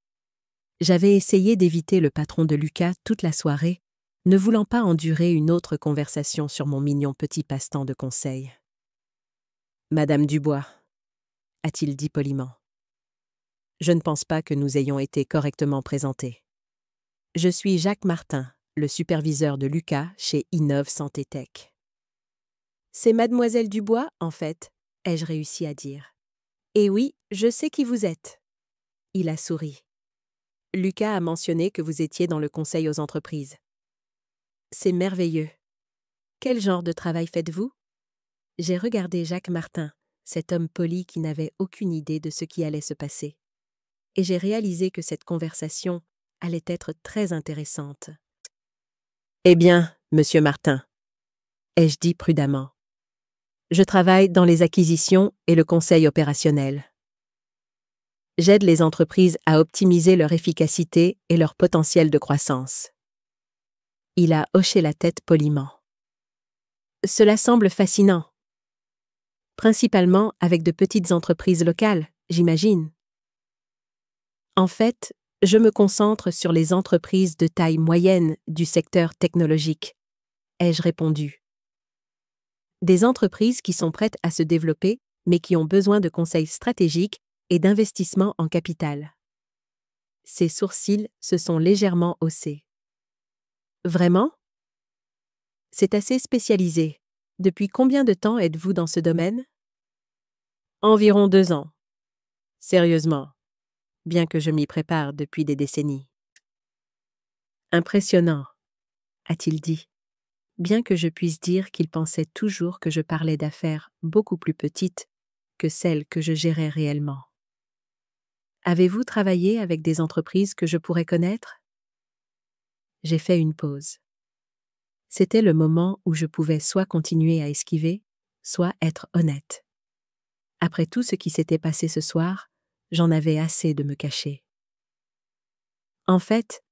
J'avais essayé d'éviter le patron de Lucas toute la soirée, ne voulant pas endurer une autre conversation sur mon mignon petit passe-temps de conseil. « Madame Dubois », a-t-il dit poliment. « Je ne pense pas que nous ayons été correctement présentés. Je suis Jacques Martin, le superviseur de Lucas chez Innov Santé Tech. »« C'est mademoiselle Dubois, en fait, » ai-je réussi à dire. « Et oui, je sais qui vous êtes. » Il a souri. « Lucas a mentionné que vous étiez dans le conseil aux entreprises. »« C'est merveilleux. Quel genre de travail faites-vous » J'ai regardé Jacques Martin, cet homme poli qui n'avait aucune idée de ce qui allait se passer. Et j'ai réalisé que cette conversation allait être très intéressante. « Eh bien, monsieur Martin, » ai-je dit prudemment. « Je travaille dans les acquisitions et le conseil opérationnel. J'aide les entreprises à optimiser leur efficacité et leur potentiel de croissance. » Il a hoché la tête poliment. « Cela semble fascinant. Principalement avec de petites entreprises locales, j'imagine. » En fait, je me concentre sur les entreprises de taille moyenne du secteur technologique, ai-je répondu. Des entreprises qui sont prêtes à se développer, mais qui ont besoin de conseils stratégiques et d'investissements en capital. Ses sourcils se sont légèrement haussés. Vraiment? C'est assez spécialisé. Depuis combien de temps êtes-vous dans ce domaine? Environ 2 ans. Sérieusement, bien que je m'y prépare depuis des décennies. Impressionnant, a-t-il dit, bien que je puisse dire qu'il pensait toujours que je parlais d'affaires beaucoup plus petites que celles que je gérais réellement. Avez-vous travaillé avec des entreprises que je pourrais connaître? J'ai fait une pause. C'était le moment où je pouvais soit continuer à esquiver, soit être honnête. Après tout ce qui s'était passé ce soir, j'en avais assez de me cacher. En fait,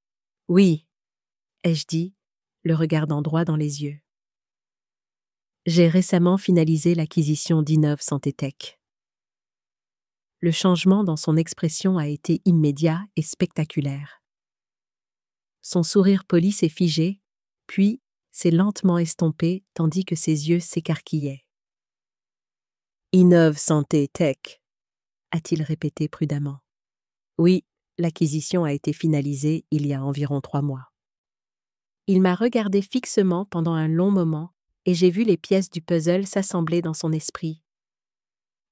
oui, ai-je dit, le regardant droit dans les yeux. J'ai récemment finalisé l'acquisition d'Innov Santé Tech. Le changement dans son expression a été immédiat et spectaculaire. Son sourire poli s'est figé, puis s'est lentement estompé tandis que ses yeux s'écarquillaient. Innov Santé Tech, a-t-il répété prudemment. Oui, l'acquisition a été finalisée il y a environ 3 mois. Il m'a regardé fixement pendant un long moment et j'ai vu les pièces du puzzle s'assembler dans son esprit.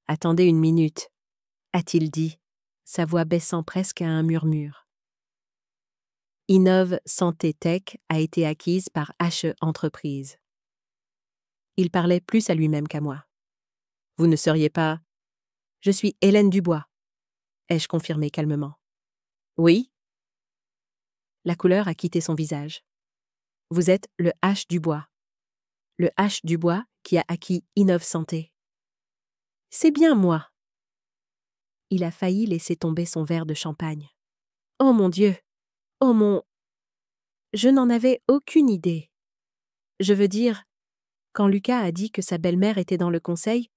Attendez une minute, a-t-il dit, sa voix baissant presque à un murmure. Innov Santé Tech a été acquise par HE Entreprises. Il parlait plus à lui-même qu'à moi. Vous ne seriez pas... Je suis Hélène Dubois, ai-je confirmé calmement. Oui. La couleur a quitté son visage. Vous êtes le H Dubois. Le H Dubois qui a acquis Innov Santé. C'est bien moi. Il a failli laisser tomber son verre de champagne. Oh mon Dieu! Oh mon... Je n'en avais aucune idée. Je veux dire, quand Lucas a dit que sa belle-mère était dans le conseil,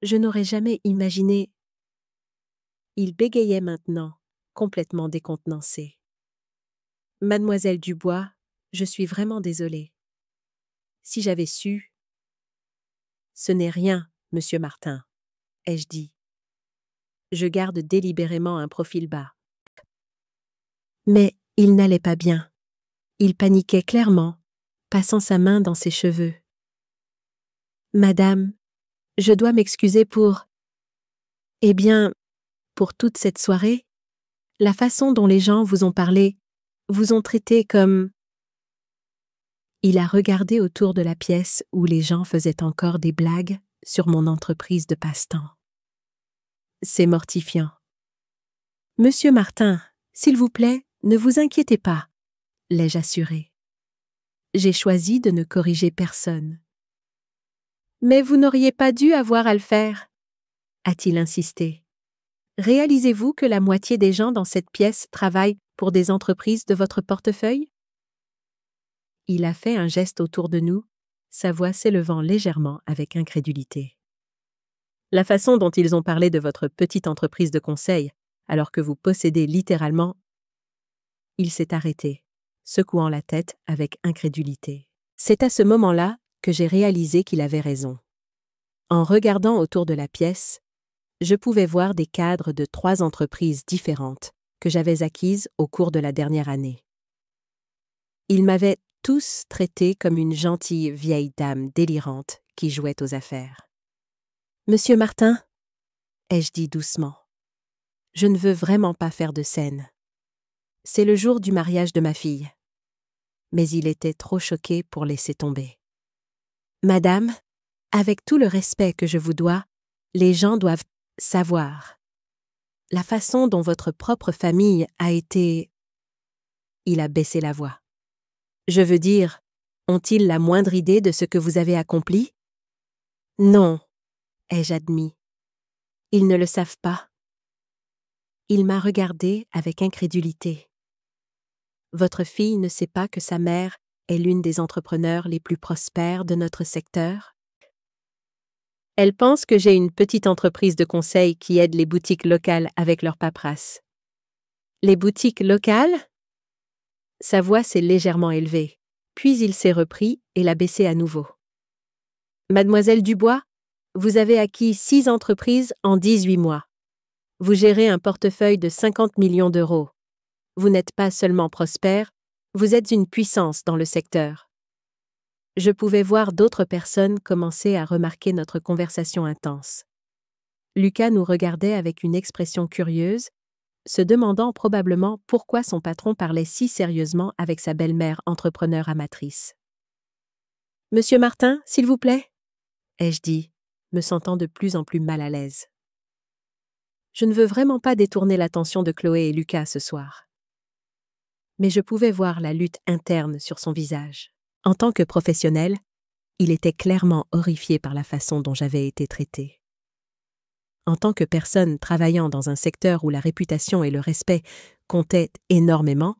je n'aurais jamais imaginé... Il bégayait maintenant, complètement décontenancé. Mademoiselle Dubois, je suis vraiment désolée. Si j'avais su... Ce n'est rien, monsieur Martin, ai-je dit. Je garde délibérément un profil bas. Mais il n'allait pas bien. Il paniquait clairement, passant sa main dans ses cheveux. Madame, je dois m'excuser pour... Eh bien, pour toute cette soirée, la façon dont les gens vous ont parlé, vous ont traité comme... Il a regardé autour de la pièce où les gens faisaient encore des blagues sur mon entreprise de passe-temps. C'est mortifiant. Monsieur Martin, s'il vous plaît, ne vous inquiétez pas, l'ai-je assuré. J'ai choisi de ne corriger personne. Mais vous n'auriez pas dû avoir à le faire, a-t-il insisté. Réalisez-vous que la moitié des gens dans cette pièce travaillent pour des entreprises de votre portefeuille? Il a fait un geste autour de nous, sa voix s'élevant légèrement avec incrédulité. La façon dont ils ont parlé de votre petite entreprise de conseil, alors que vous possédez littéralement... Il s'est arrêté, secouant la tête avec incrédulité. C'est à ce moment-là que j'ai réalisé qu'il avait raison. En regardant autour de la pièce, je pouvais voir des cadres de 3 entreprises différentes que j'avais acquises au cours de la dernière année. Ils m'avaient tous traité comme une gentille vieille dame délirante qui jouait aux affaires. « Monsieur Martin, ai-je dit doucement, je ne veux vraiment pas faire de scène. C'est le jour du mariage de ma fille. » Mais il était trop choqué pour laisser tomber. « Madame, avec tout le respect que je vous dois, les gens doivent savoir. La façon dont votre propre famille a été... » Il a baissé la voix. « Je veux dire, ont-ils la moindre idée de ce que vous avez accompli? » « Non, ai-je admis. Ils ne le savent pas. » Il m'a regardé avec incrédulité. « Votre fille ne sait pas que sa mère est l'une des entrepreneurs les plus prospères de notre secteur? Elle pense que j'ai une petite entreprise de conseil qui aide les boutiques locales avec leur paperasse. »« Les boutiques locales ?» Sa voix s'est légèrement élevée, puis il s'est repris et l'a baissée à nouveau. « Mademoiselle Dubois, vous avez acquis 6 entreprises en 18 mois. Vous gérez un portefeuille de 50 millions d'euros. Vous n'êtes pas seulement prospère, vous êtes une puissance dans le secteur. » Je pouvais voir d'autres personnes commencer à remarquer notre conversation intense. Lucas nous regardait avec une expression curieuse, se demandant probablement pourquoi son patron parlait si sérieusement avec sa belle-mère entrepreneur amatrice. « Monsieur Martin, s'il vous plaît ?» ai-je dit, me sentant de plus en plus mal à l'aise. Je ne veux vraiment pas détourner l'attention de Chloé et Lucas ce soir. Mais je pouvais voir la lutte interne sur son visage. En tant que professionnel, il était clairement horrifié par la façon dont j'avais été traité. En tant que personne travaillant dans un secteur où la réputation et le respect comptaient énormément,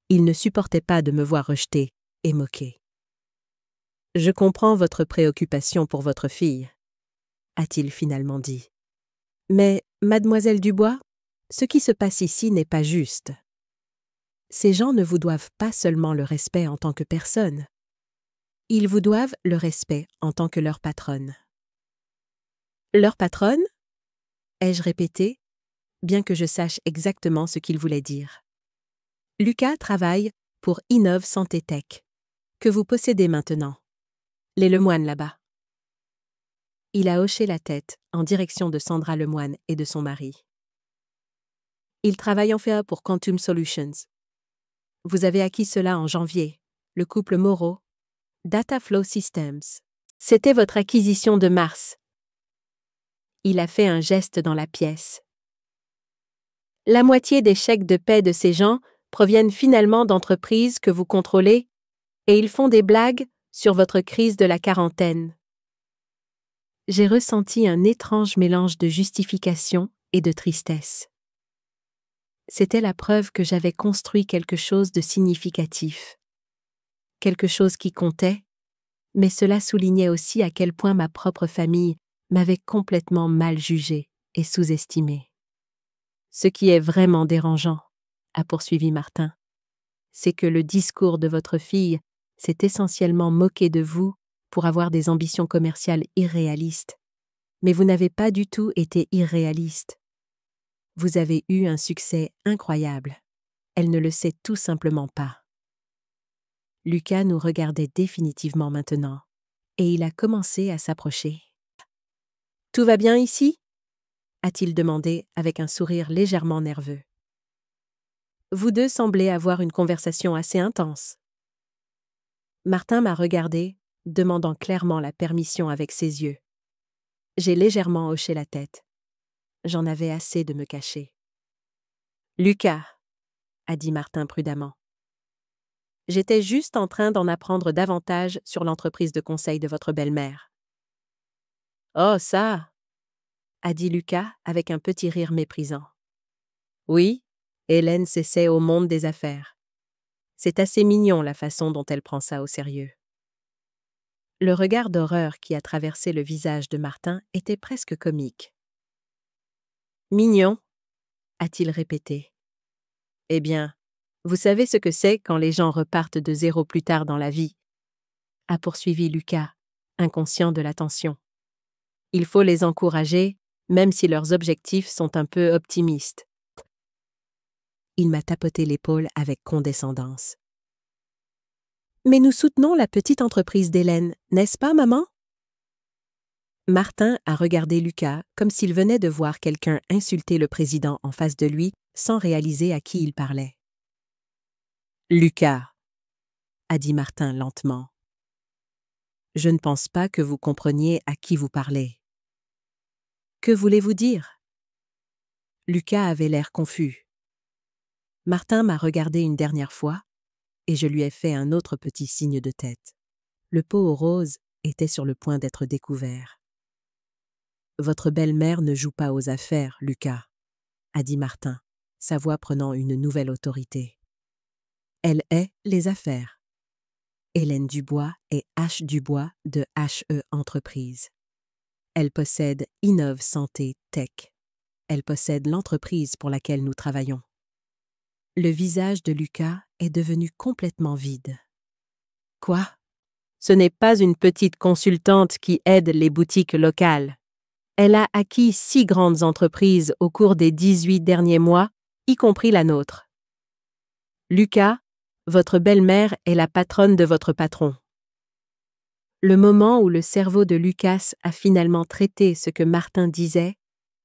il ne supportait pas de me voir rejeté et moqué. Je comprends votre préoccupation pour votre fille, a-t-il finalement dit. Mais, mademoiselle Dubois, ce qui se passe ici n'est pas juste. Ces gens ne vous doivent pas seulement le respect en tant que personne. Ils vous doivent le respect en tant que leur patronne. Leur patronne? Ai-je répété, bien que je sache exactement ce qu'il voulait dire. Lucas travaille pour Innov Santé Tech, que vous possédez maintenant. Les Lemoine là-bas. Il a hoché la tête en direction de Sandra Lemoine et de son mari. Il travaille en fait pour Quantum Solutions. Vous avez acquis cela en janvier, le couple Moreau, Data Flow Systems. C'était votre acquisition de mars. Il a fait un geste dans la pièce. La moitié des chèques de paie de ces gens proviennent finalement d'entreprises que vous contrôlez et ils font des blagues sur votre crise de la quarantaine. J'ai ressenti un étrange mélange de justification et de tristesse. C'était la preuve que j'avais construit quelque chose de significatif. Quelque chose qui comptait, mais cela soulignait aussi à quel point ma propre famille m'avait complètement mal jugé et sous-estimé. Ce qui est vraiment dérangeant, a poursuivi Martin, c'est que le discours de votre fille s'est essentiellement moqué de vous pour avoir des ambitions commerciales irréalistes. Mais vous n'avez pas du tout été irréaliste. Vous avez eu un succès incroyable. Elle ne le sait tout simplement pas. Lucas nous regardait définitivement maintenant, et il a commencé à s'approcher. « Tout va bien ici ?» a-t-il demandé avec un sourire légèrement nerveux. Vous deux semblez avoir une conversation assez intense. Martin m'a regardé, demandant clairement la permission avec ses yeux. J'ai légèrement hoché la tête. J'en avais assez de me cacher. « Lucas, » a dit Martin prudemment. J'étais juste en train d'en apprendre davantage sur l'entreprise de conseil de votre belle-mère. « Oh, ça !» a dit Lucas avec un petit rire méprisant. Oui, Hélène s'essaie au monde des affaires. C'est assez mignon la façon dont elle prend ça au sérieux. Le regard d'horreur qui a traversé le visage de Martin était presque comique. Mignon, a-t-il répété. Eh bien, vous savez ce que c'est quand les gens repartent de zéro plus tard dans la vie, a poursuivi Lucas, inconscient de la tension. Il faut les encourager, même si leurs objectifs sont un peu optimistes. Il m'a tapoté l'épaule avec condescendance. Mais nous soutenons la petite entreprise d'Hélène, n'est-ce pas, maman? Martin a regardé Lucas comme s'il venait de voir quelqu'un insulter le président en face de lui sans réaliser à qui il parlait. Lucas, a dit Martin lentement. Je ne pense pas que vous compreniez à qui vous parlez. Que voulez-vous dire? Lucas avait l'air confus. Martin m'a regardé une dernière fois et je lui ai fait un autre petit signe de tête. Le pot aux roses était sur le point d'être découvert. Votre belle-mère ne joue pas aux affaires, Lucas, a dit Martin, sa voix prenant une nouvelle autorité. Elle est les affaires. Hélène Dubois est H. Dubois de HE Entreprises. Elle possède Innov Santé Tech. Elle possède l'entreprise pour laquelle nous travaillons. Le visage de Lucas est devenu complètement vide. Quoi? Ce n'est pas une petite consultante qui aide les boutiques locales. Elle a acquis 6 grandes entreprises au cours des 18 derniers mois, y compris la nôtre. Lucas, votre belle-mère est la patronne de votre patron. Le moment où le cerveau de Lucas a finalement traité ce que Martin disait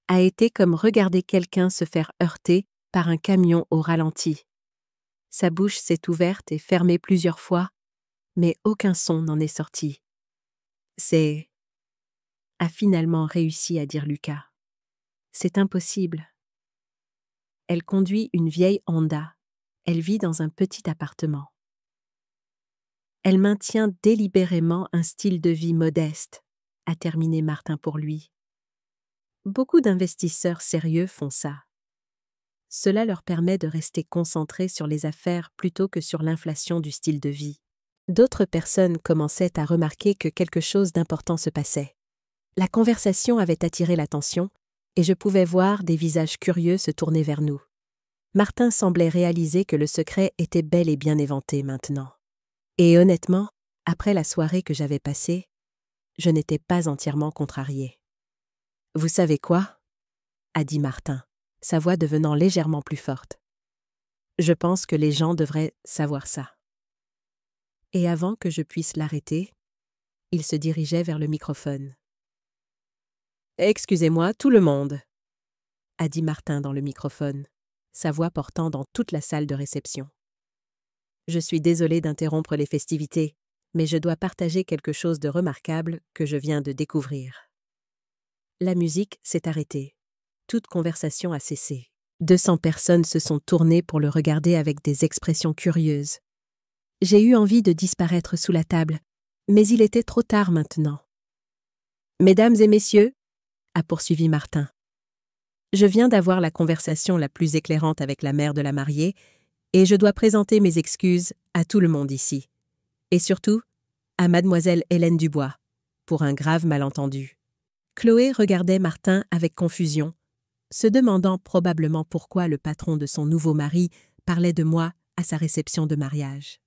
a été comme regarder quelqu'un se faire heurter par un camion au ralenti. Sa bouche s'est ouverte et fermée plusieurs fois, mais aucun son n'en est sorti. C'est... a finalement réussi à dire Lucas. C'est impossible. Elle conduit une vieille Honda. Elle vit dans un petit appartement. Elle maintient délibérément un style de vie modeste, a terminé Martin pour lui. Beaucoup d'investisseurs sérieux font ça. Cela leur permet de rester concentrés sur les affaires plutôt que sur l'inflation du style de vie. D'autres personnes commençaient à remarquer que quelque chose d'important se passait. La conversation avait attiré l'attention, et je pouvais voir des visages curieux se tourner vers nous. Martin semblait réaliser que le secret était bel et bien éventé maintenant. Et honnêtement, après la soirée que j'avais passée, je n'étais pas entièrement contrariée. « Vous savez quoi ?» a dit Martin, sa voix devenant légèrement plus forte. « Je pense que les gens devraient savoir ça. » Et avant que je puisse l'arrêter, il se dirigeait vers le microphone. « Excusez-moi, tout le monde, » a dit Martin dans le microphone, sa voix portant dans toute la salle de réception. « Je suis désolé d'interrompre les festivités, mais je dois partager quelque chose de remarquable que je viens de découvrir. » La musique s'est arrêtée. Toute conversation a cessé. 200 personnes se sont tournées pour le regarder avec des expressions curieuses. J'ai eu envie de disparaître sous la table, mais il était trop tard maintenant. « Mesdames et messieurs, » a poursuivi Martin, « je viens d'avoir la conversation la plus éclairante avec la mère de la mariée et je dois présenter mes excuses à tout le monde ici, et surtout à mademoiselle Hélène Dubois, pour un grave malentendu. » Chloé regardait Martin avec confusion, se demandant probablement pourquoi le patron de son nouveau mari parlait de moi à sa réception de mariage.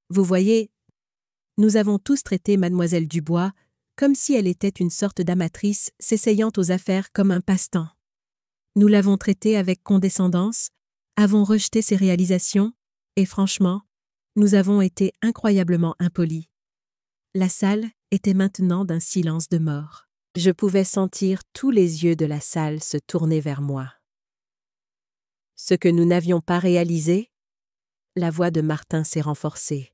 Vous voyez, nous avons tous traité mademoiselle Dubois comme si elle était une sorte d'amatrice s'essayant aux affaires comme un passe-temps. Nous l'avons traitée avec condescendance, avons rejeté ses réalisations, et franchement, nous avons été incroyablement impolis. La salle était maintenant d'un silence de mort. Je pouvais sentir tous les yeux de la salle se tourner vers moi. Ce que nous n'avions pas réalisé, la voix de Martin s'est renforcée.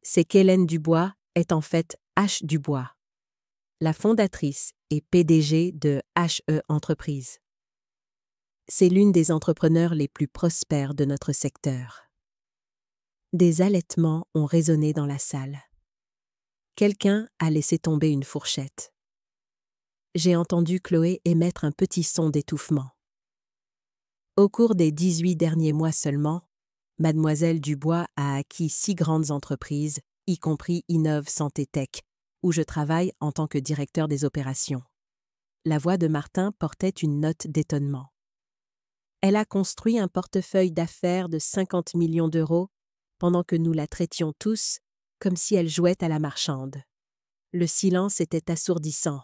C'est qu'Hélène Dubois est en fait H. Dubois, la fondatrice et PDG de HE Entreprises. C'est l'une des entrepreneurs les plus prospères de notre secteur. Des halètements ont résonné dans la salle. Quelqu'un a laissé tomber une fourchette. J'ai entendu Chloé émettre un petit son d'étouffement. Au cours des 18 derniers mois seulement, mademoiselle Dubois a acquis 6 grandes entreprises, y compris Innov Santé Tech, où je travaille en tant que directeur des opérations. La voix de Martin portait une note d'étonnement. Elle a construit un portefeuille d'affaires de 50 millions d'euros pendant que nous la traitions tous comme si elle jouait à la marchande. Le silence était assourdissant.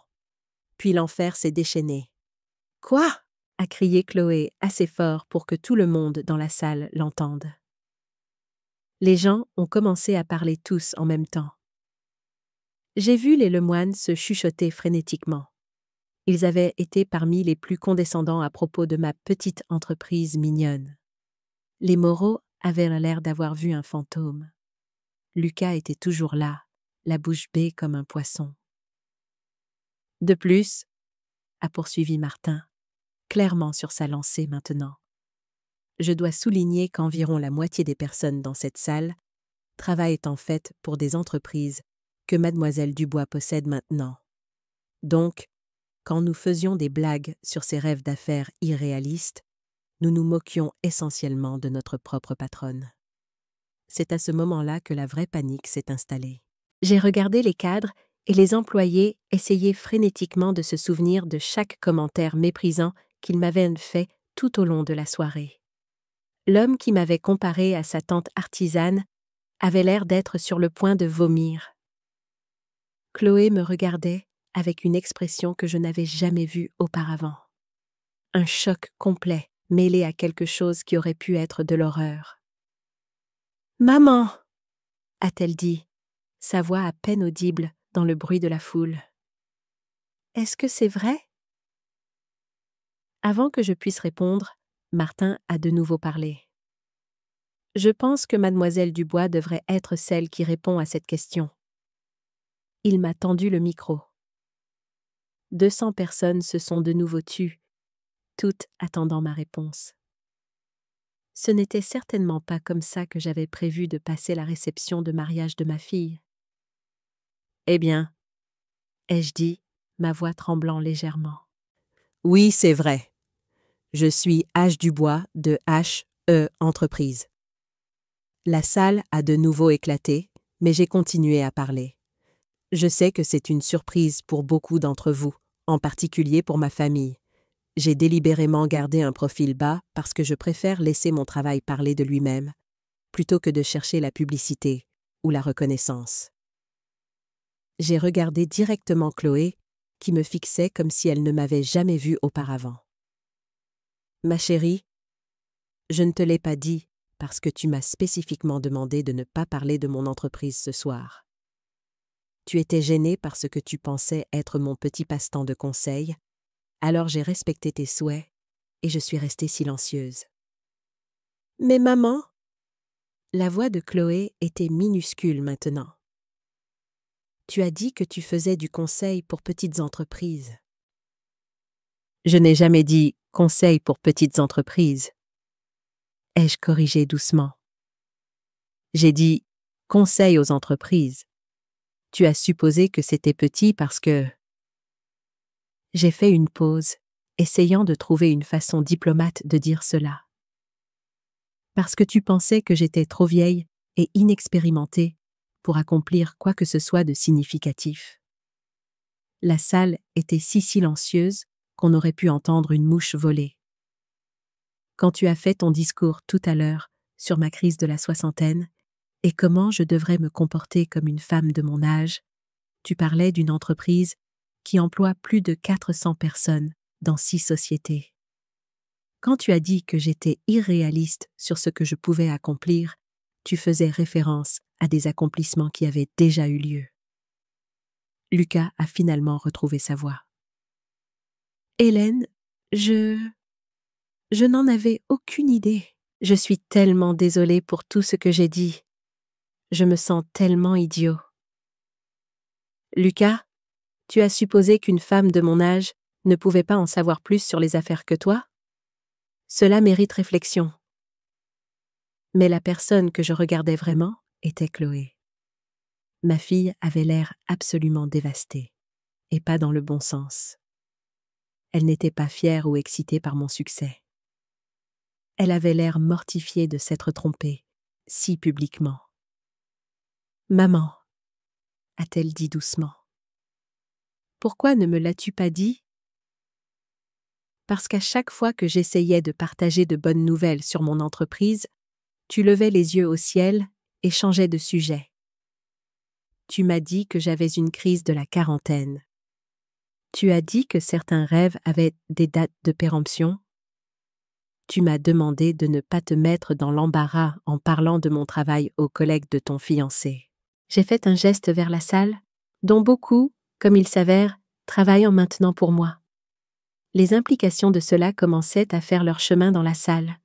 Puis l'enfer s'est déchaîné. « Quoi ?» a crié Chloé assez fort pour que tout le monde dans la salle l'entende. Les gens ont commencé à parler tous en même temps. J'ai vu les Lemoine se chuchoter frénétiquement. Ils avaient été parmi les plus condescendants à propos de ma petite entreprise mignonne. Les Moreau avaient l'air d'avoir vu un fantôme. Lucas était toujours là, la bouche bée comme un poisson. De plus, a poursuivi Martin, clairement sur sa lancée maintenant, je dois souligner qu'environ la moitié des personnes dans cette salle travaillent en fait pour des entreprises que mademoiselle Dubois possède maintenant. Donc, quand nous faisions des blagues sur ces rêves d'affaires irréalistes, nous nous moquions essentiellement de notre propre patronne. C'est à ce moment-là que la vraie panique s'est installée. J'ai regardé les cadres et les employés essayer frénétiquement de se souvenir de chaque commentaire méprisant qu'ils m'avaient fait tout au long de la soirée. L'homme qui m'avait comparé à sa tante artisane avait l'air d'être sur le point de vomir. Chloé me regardait avec une expression que je n'avais jamais vue auparavant. Un choc complet mêlé à quelque chose qui aurait pu être de l'horreur. « Maman !» a-t-elle dit, sa voix à peine audible dans le bruit de la foule. « Est-ce que c'est vrai ?» Avant que je puisse répondre, Martin a de nouveau parlé. « Je pense que mademoiselle Dubois devrait être celle qui répond à cette question. » Il m'a tendu le micro. 200 personnes se sont de nouveau tues, toutes attendant ma réponse. Ce n'était certainement pas comme ça que j'avais prévu de passer la réception de mariage de ma fille. « Eh bien, » ai-je dit, ma voix tremblant légèrement. « Oui, c'est vrai. Je suis H. Dubois de HE Entreprises. La salle a de nouveau éclaté, mais j'ai continué à parler. Je sais que c'est une surprise pour beaucoup d'entre vous, en particulier pour ma famille. J'ai délibérément gardé un profil bas parce que je préfère laisser mon travail parler de lui-même, plutôt que de chercher la publicité ou la reconnaissance. J'ai regardé directement Chloé, qui me fixait comme si elle ne m'avait jamais vue auparavant. Ma chérie, je ne te l'ai pas dit parce que tu m'as spécifiquement demandé de ne pas parler de mon entreprise ce soir. Tu étais gênée par ce que tu pensais être mon petit passe-temps de conseil, alors j'ai respecté tes souhaits et je suis restée silencieuse. Mais maman, la voix de Chloé était minuscule maintenant. Tu as dit que tu faisais du conseil pour petites entreprises. Je n'ai jamais dit conseil pour petites entreprises. Ai-je corrigé doucement? J'ai dit conseil aux entreprises. Tu as supposé que c'était petit parce que... J'ai fait une pause, essayant de trouver une façon diplomate de dire cela. Parce que tu pensais que j'étais trop vieille et inexpérimentée pour accomplir quoi que ce soit de significatif. La salle était si silencieuse qu'on aurait pu entendre une mouche voler. Quand tu as fait ton discours tout à l'heure sur ma crise de la soixantaine et comment je devrais me comporter comme une femme de mon âge, tu parlais d'une entreprise qui emploie plus de 400 personnes dans 6 sociétés. Quand tu as dit que j'étais irréaliste sur ce que je pouvais accomplir, tu faisais référence à des accomplissements qui avaient déjà eu lieu. Lucas a finalement retrouvé sa voix. Hélène, je n'en avais aucune idée. Je suis tellement désolée pour tout ce que j'ai dit. Je me sens tellement idiot. Lucas, tu as supposé qu'une femme de mon âge ne pouvait pas en savoir plus sur les affaires que toi? Cela mérite réflexion. Mais la personne que je regardais vraiment était Chloé. Ma fille avait l'air absolument dévastée, et pas dans le bon sens. Elle n'était pas fière ou excitée par mon succès. Elle avait l'air mortifiée de s'être trompée, si publiquement. « Maman, a-t-elle dit doucement. Pourquoi ne me l'as-tu pas dit? Parce qu'à chaque fois que j'essayais de partager de bonnes nouvelles sur mon entreprise, tu levais les yeux au ciel et changeais de sujet. Tu m'as dit que j'avais une crise de la quarantaine. Tu as dit que certains rêves avaient des dates de péremption. Tu m'as demandé de ne pas te mettre dans l'embarras en parlant de mon travail aux collègues de ton fiancé. J'ai fait un geste vers la salle, dont beaucoup, comme il s'avère, travaillent en maintenant pour moi. Les implications de cela commençaient à faire leur chemin dans la salle.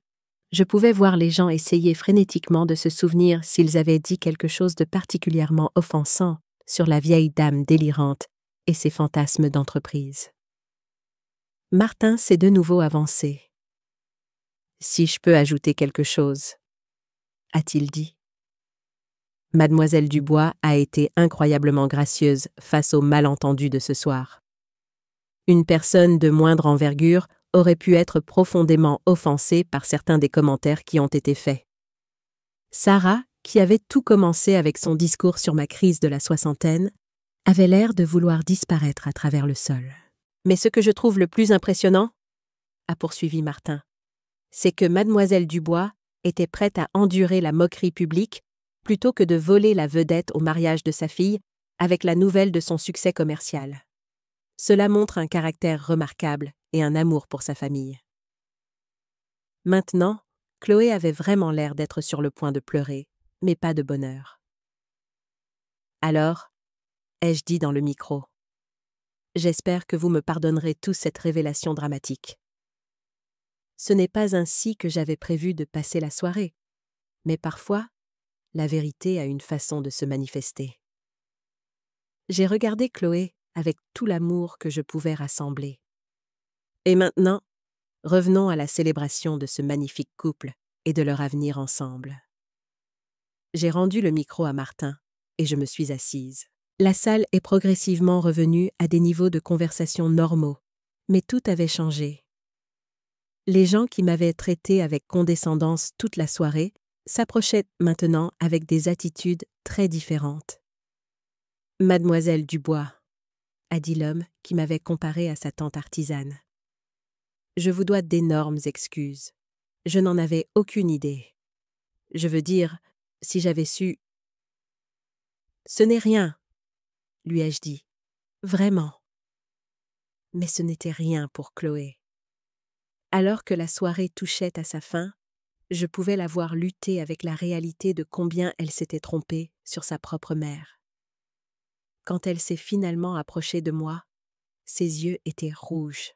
Je pouvais voir les gens essayer frénétiquement de se souvenir s'ils avaient dit quelque chose de particulièrement offensant sur la vieille dame délirante et ses fantasmes d'entreprise. Martin s'est de nouveau avancé. « Si je peux ajouter quelque chose, » a-t-il dit. Mademoiselle Dubois a été incroyablement gracieuse face au malentendu de ce soir. Une personne de moindre envergure aurait pu être profondément offensée par certains des commentaires qui ont été faits. Sarah, qui avait tout commencé avec son discours sur ma crise de la soixantaine, avait l'air de vouloir disparaître à travers le sol. Mais ce que je trouve le plus impressionnant, a poursuivi Martin, c'est que mademoiselle Dubois était prête à endurer la moquerie publique plutôt que de voler la vedette au mariage de sa fille avec la nouvelle de son succès commercial. Cela montre un caractère remarquable et un amour pour sa famille. Maintenant, Chloé avait vraiment l'air d'être sur le point de pleurer, mais pas de bonheur. Alors, ai-je dit dans le micro, « J'espère que vous me pardonnerez tous cette révélation dramatique. Ce n'est pas ainsi que j'avais prévu de passer la soirée, mais parfois, la vérité a une façon de se manifester. » J'ai regardé Chloé avec tout l'amour que je pouvais rassembler. Et maintenant, revenons à la célébration de ce magnifique couple et de leur avenir ensemble. J'ai rendu le micro à Martin et je me suis assise. La salle est progressivement revenue à des niveaux de conversation normaux, mais tout avait changé. Les gens qui m'avaient traité avec condescendance toute la soirée s'approchait maintenant avec des attitudes très différentes. « Mademoiselle Dubois », a dit l'homme qui m'avait comparé à sa tante artisane. « Je vous dois d'énormes excuses. Je n'en avais aucune idée. Je veux dire, si j'avais su… »« Ce n'est rien, » lui ai-je dit. « Vraiment. » Mais ce n'était rien pour Chloé. Alors que la soirée touchait à sa fin, je pouvais la voir lutter avec la réalité de combien elle s'était trompée sur sa propre mère. Quand elle s'est finalement approchée de moi, ses yeux étaient rouges.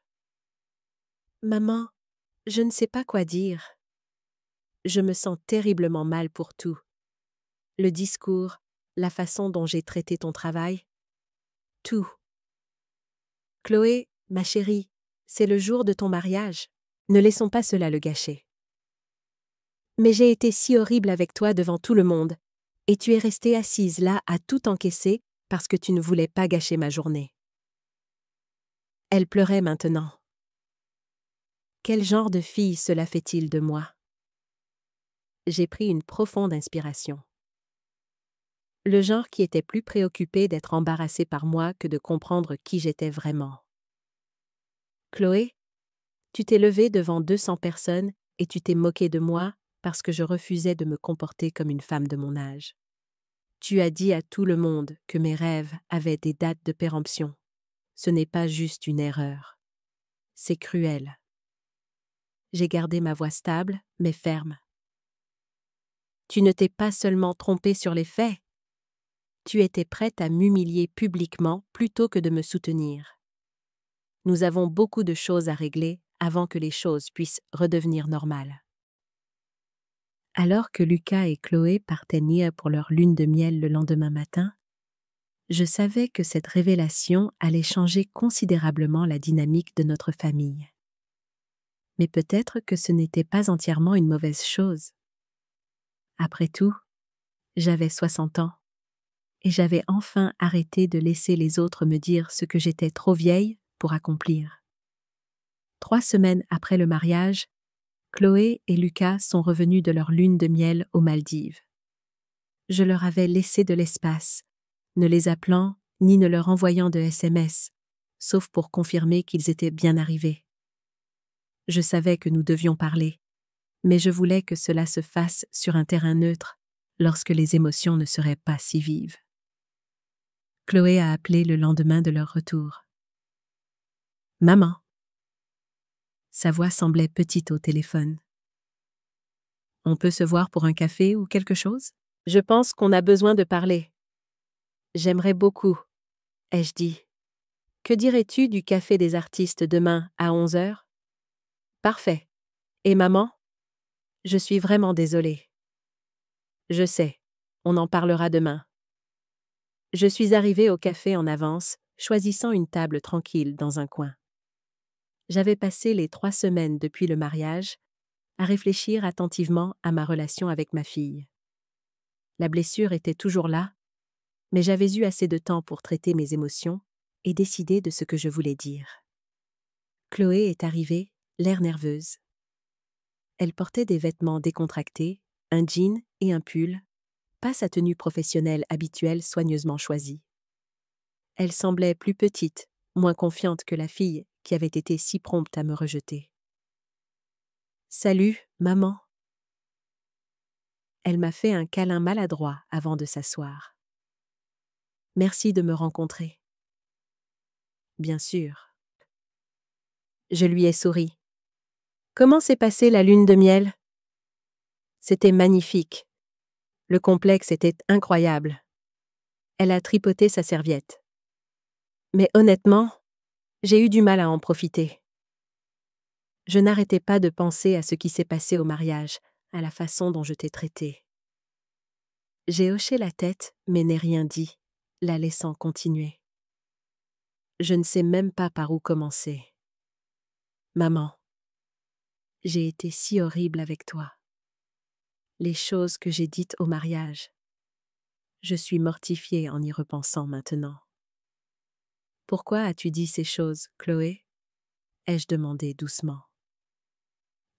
« Maman, je ne sais pas quoi dire. Je me sens terriblement mal pour tout. Le discours, la façon dont j'ai traité ton travail, tout. Chloé, ma chérie, c'est le jour de ton mariage. Ne laissons pas cela le gâcher. Mais j'ai été si horrible avec toi devant tout le monde, et tu es restée assise là à tout encaisser parce que tu ne voulais pas gâcher ma journée. » Elle pleurait maintenant. Quel genre de fille cela fait-il de moi? J'ai pris une profonde inspiration. Le genre qui était plus préoccupé d'être embarrassé par moi que de comprendre qui j'étais vraiment. « Chloé, tu t'es levée devant 200 personnes et tu t'es moquée de moi parce que je refusais de me comporter comme une femme de mon âge. Tu as dit à tout le monde que mes rêves avaient des dates de péremption. Ce n'est pas juste une erreur. C'est cruel. » J'ai gardé ma voix stable, mais ferme. « Tu ne t'es pas seulement trompée sur les faits. Tu étais prête à m'humilier publiquement plutôt que de me soutenir. Nous avons beaucoup de choses à régler avant que les choses puissent redevenir normales. » Alors que Lucas et Chloé partaient nier pour leur lune de miel le lendemain matin, je savais que cette révélation allait changer considérablement la dynamique de notre famille. Mais peut-être que ce n'était pas entièrement une mauvaise chose. Après tout, j'avais 60 ans, et j'avais enfin arrêté de laisser les autres me dire ce que j'étais trop vieille pour accomplir. 3 semaines après le mariage, Chloé et Lucas sont revenus de leur lune de miel aux Maldives. Je leur avais laissé de l'espace, ne les appelant ni ne leur envoyant de SMS, sauf pour confirmer qu'ils étaient bien arrivés. Je savais que nous devions parler, mais je voulais que cela se fasse sur un terrain neutre, lorsque les émotions ne seraient pas si vives. Chloé a appelé le lendemain de leur retour. « Maman !» Sa voix semblait petite au téléphone. « On peut se voir pour un café ou quelque chose? Je pense qu'on a besoin de parler. »« J'aimerais beaucoup, » ai-je dit. « Que dirais-tu du café des artistes demain à 11h? »« Parfait. Et maman? Je suis vraiment désolée. »« Je sais. On en parlera demain. » Je suis arrivée au café en avance, choisissant une table tranquille dans un coin. J'avais passé les 3 semaines depuis le mariage à réfléchir attentivement à ma relation avec ma fille. La blessure était toujours là, mais j'avais eu assez de temps pour traiter mes émotions et décider de ce que je voulais dire. Chloé est arrivée, l'air nerveuse. Elle portait des vêtements décontractés, un jean et un pull, pas sa tenue professionnelle habituelle soigneusement choisie. Elle semblait plus petite, moins confiante que la fille qui avait été si prompte à me rejeter. « Salut, maman. » Elle m'a fait un câlin maladroit avant de s'asseoir. « Merci de me rencontrer. » Bien sûr. Je lui ai souri. « Comment s'est passée la lune de miel? » C'était magnifique. Le complexe était incroyable. Elle a tripoté sa serviette. Mais honnêtement, j'ai eu du mal à en profiter. Je n'arrêtais pas de penser à ce qui s'est passé au mariage, à la façon dont je t'ai traitée. J'ai hoché la tête, mais n'ai rien dit, la laissant continuer. Je ne sais même pas par où commencer. Maman, j'ai été si horrible avec toi. Les choses que j'ai dites au mariage. Je suis mortifiée en y repensant maintenant. Pourquoi as-tu dit ces choses, Chloé? Ai-je demandé doucement.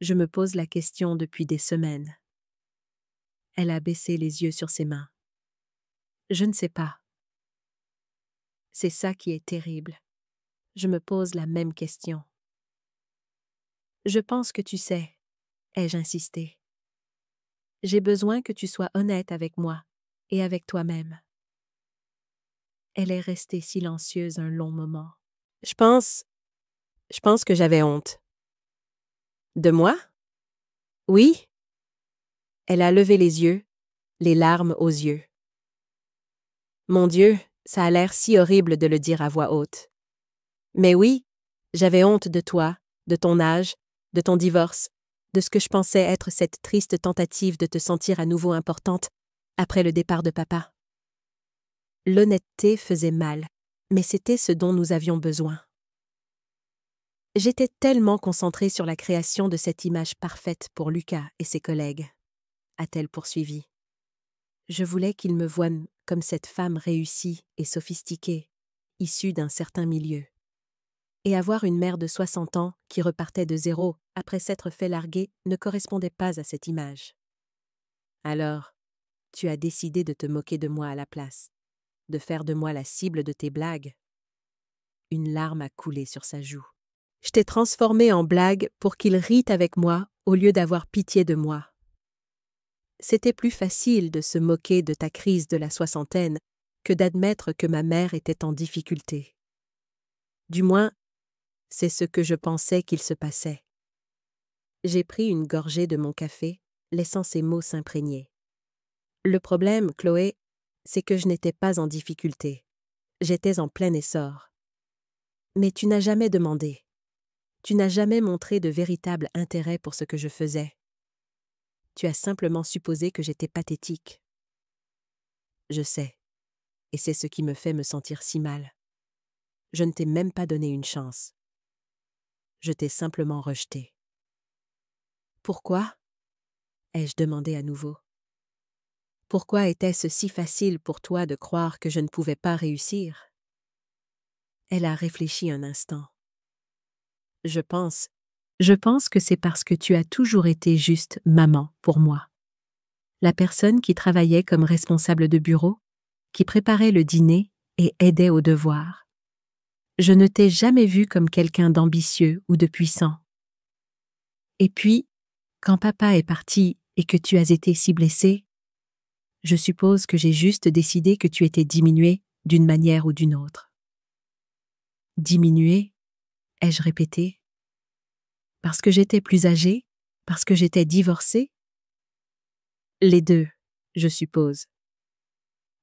Je me pose la question depuis des semaines. Elle a baissé les yeux sur ses mains. Je ne sais pas. C'est ça qui est terrible. Je me pose la même question. Je pense que tu sais, ai-je insisté. J'ai besoin que tu sois honnête avec moi et avec toi-même. Elle est restée silencieuse un long moment. Je pense que j'avais honte. De moi? Oui? Elle a levé les yeux, les larmes aux yeux. Mon Dieu, ça a l'air si horrible de le dire à voix haute. Mais oui, j'avais honte de toi, de ton âge, de ton divorce, de ce que je pensais être cette triste tentative de te sentir à nouveau importante après le départ de papa. L'honnêteté faisait mal, mais c'était ce dont nous avions besoin. J'étais tellement concentrée sur la création de cette image parfaite pour Lucas et ses collègues, a-t-elle poursuivi. Je voulais qu'ils me voient comme cette femme réussie et sophistiquée, issue d'un certain milieu. Et avoir une mère de 60 ans qui repartait de zéro après s'être fait larguer ne correspondait pas à cette image. Alors, tu as décidé de te moquer de moi à la place, de faire de moi la cible de tes blagues. Une larme a coulé sur sa joue. Je t'ai transformé en blague pour qu'il rit avec moi au lieu d'avoir pitié de moi. C'était plus facile de se moquer de ta crise de la soixantaine que d'admettre que ma mère était en difficulté. Du moins, c'est ce que je pensais qu'il se passait. J'ai pris une gorgée de mon café, laissant ces mots s'imprégner. Le problème, Chloé, c'est que je n'étais pas en difficulté. J'étais en plein essor. Mais tu n'as jamais demandé. Tu n'as jamais montré de véritable intérêt pour ce que je faisais. Tu as simplement supposé que j'étais pathétique. Je sais, et c'est ce qui me fait me sentir si mal. Je ne t'ai même pas donné une chance. Je t'ai simplement rejeté. Pourquoi? Ai-je demandé à nouveau. Pourquoi était-ce si facile pour toi de croire que je ne pouvais pas réussir? Elle a réfléchi un instant. Je pense que c'est parce que tu as toujours été juste maman pour moi. La personne qui travaillait comme responsable de bureau, qui préparait le dîner et aidait aux devoirs. Je ne t'ai jamais vu comme quelqu'un d'ambitieux ou de puissant. Et puis, quand papa est parti et que tu as été si blessé, je suppose que j'ai juste décidé que tu étais diminué d'une manière ou d'une autre. Diminué, ai-je répété? Parce que j'étais plus âgée? Parce que j'étais divorcée? Les deux, je suppose.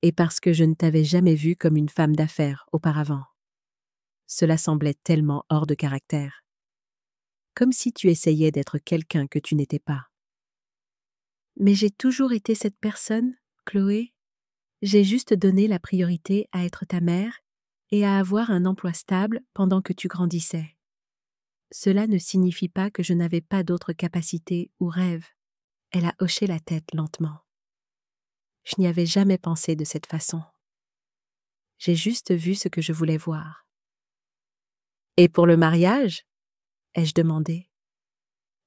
Et parce que je ne t'avais jamais vue comme une femme d'affaires auparavant. Cela semblait tellement hors de caractère. Comme si tu essayais d'être quelqu'un que tu n'étais pas. Mais j'ai toujours été cette personne, Chloé. J'ai juste donné la priorité à être ta mère et à avoir un emploi stable pendant que tu grandissais. Cela ne signifie pas que je n'avais pas d'autres capacités ou rêves. Elle a hoché la tête lentement. Je n'y avais jamais pensé de cette façon. J'ai juste vu ce que je voulais voir. Et pour le mariage? Ai-je demandé.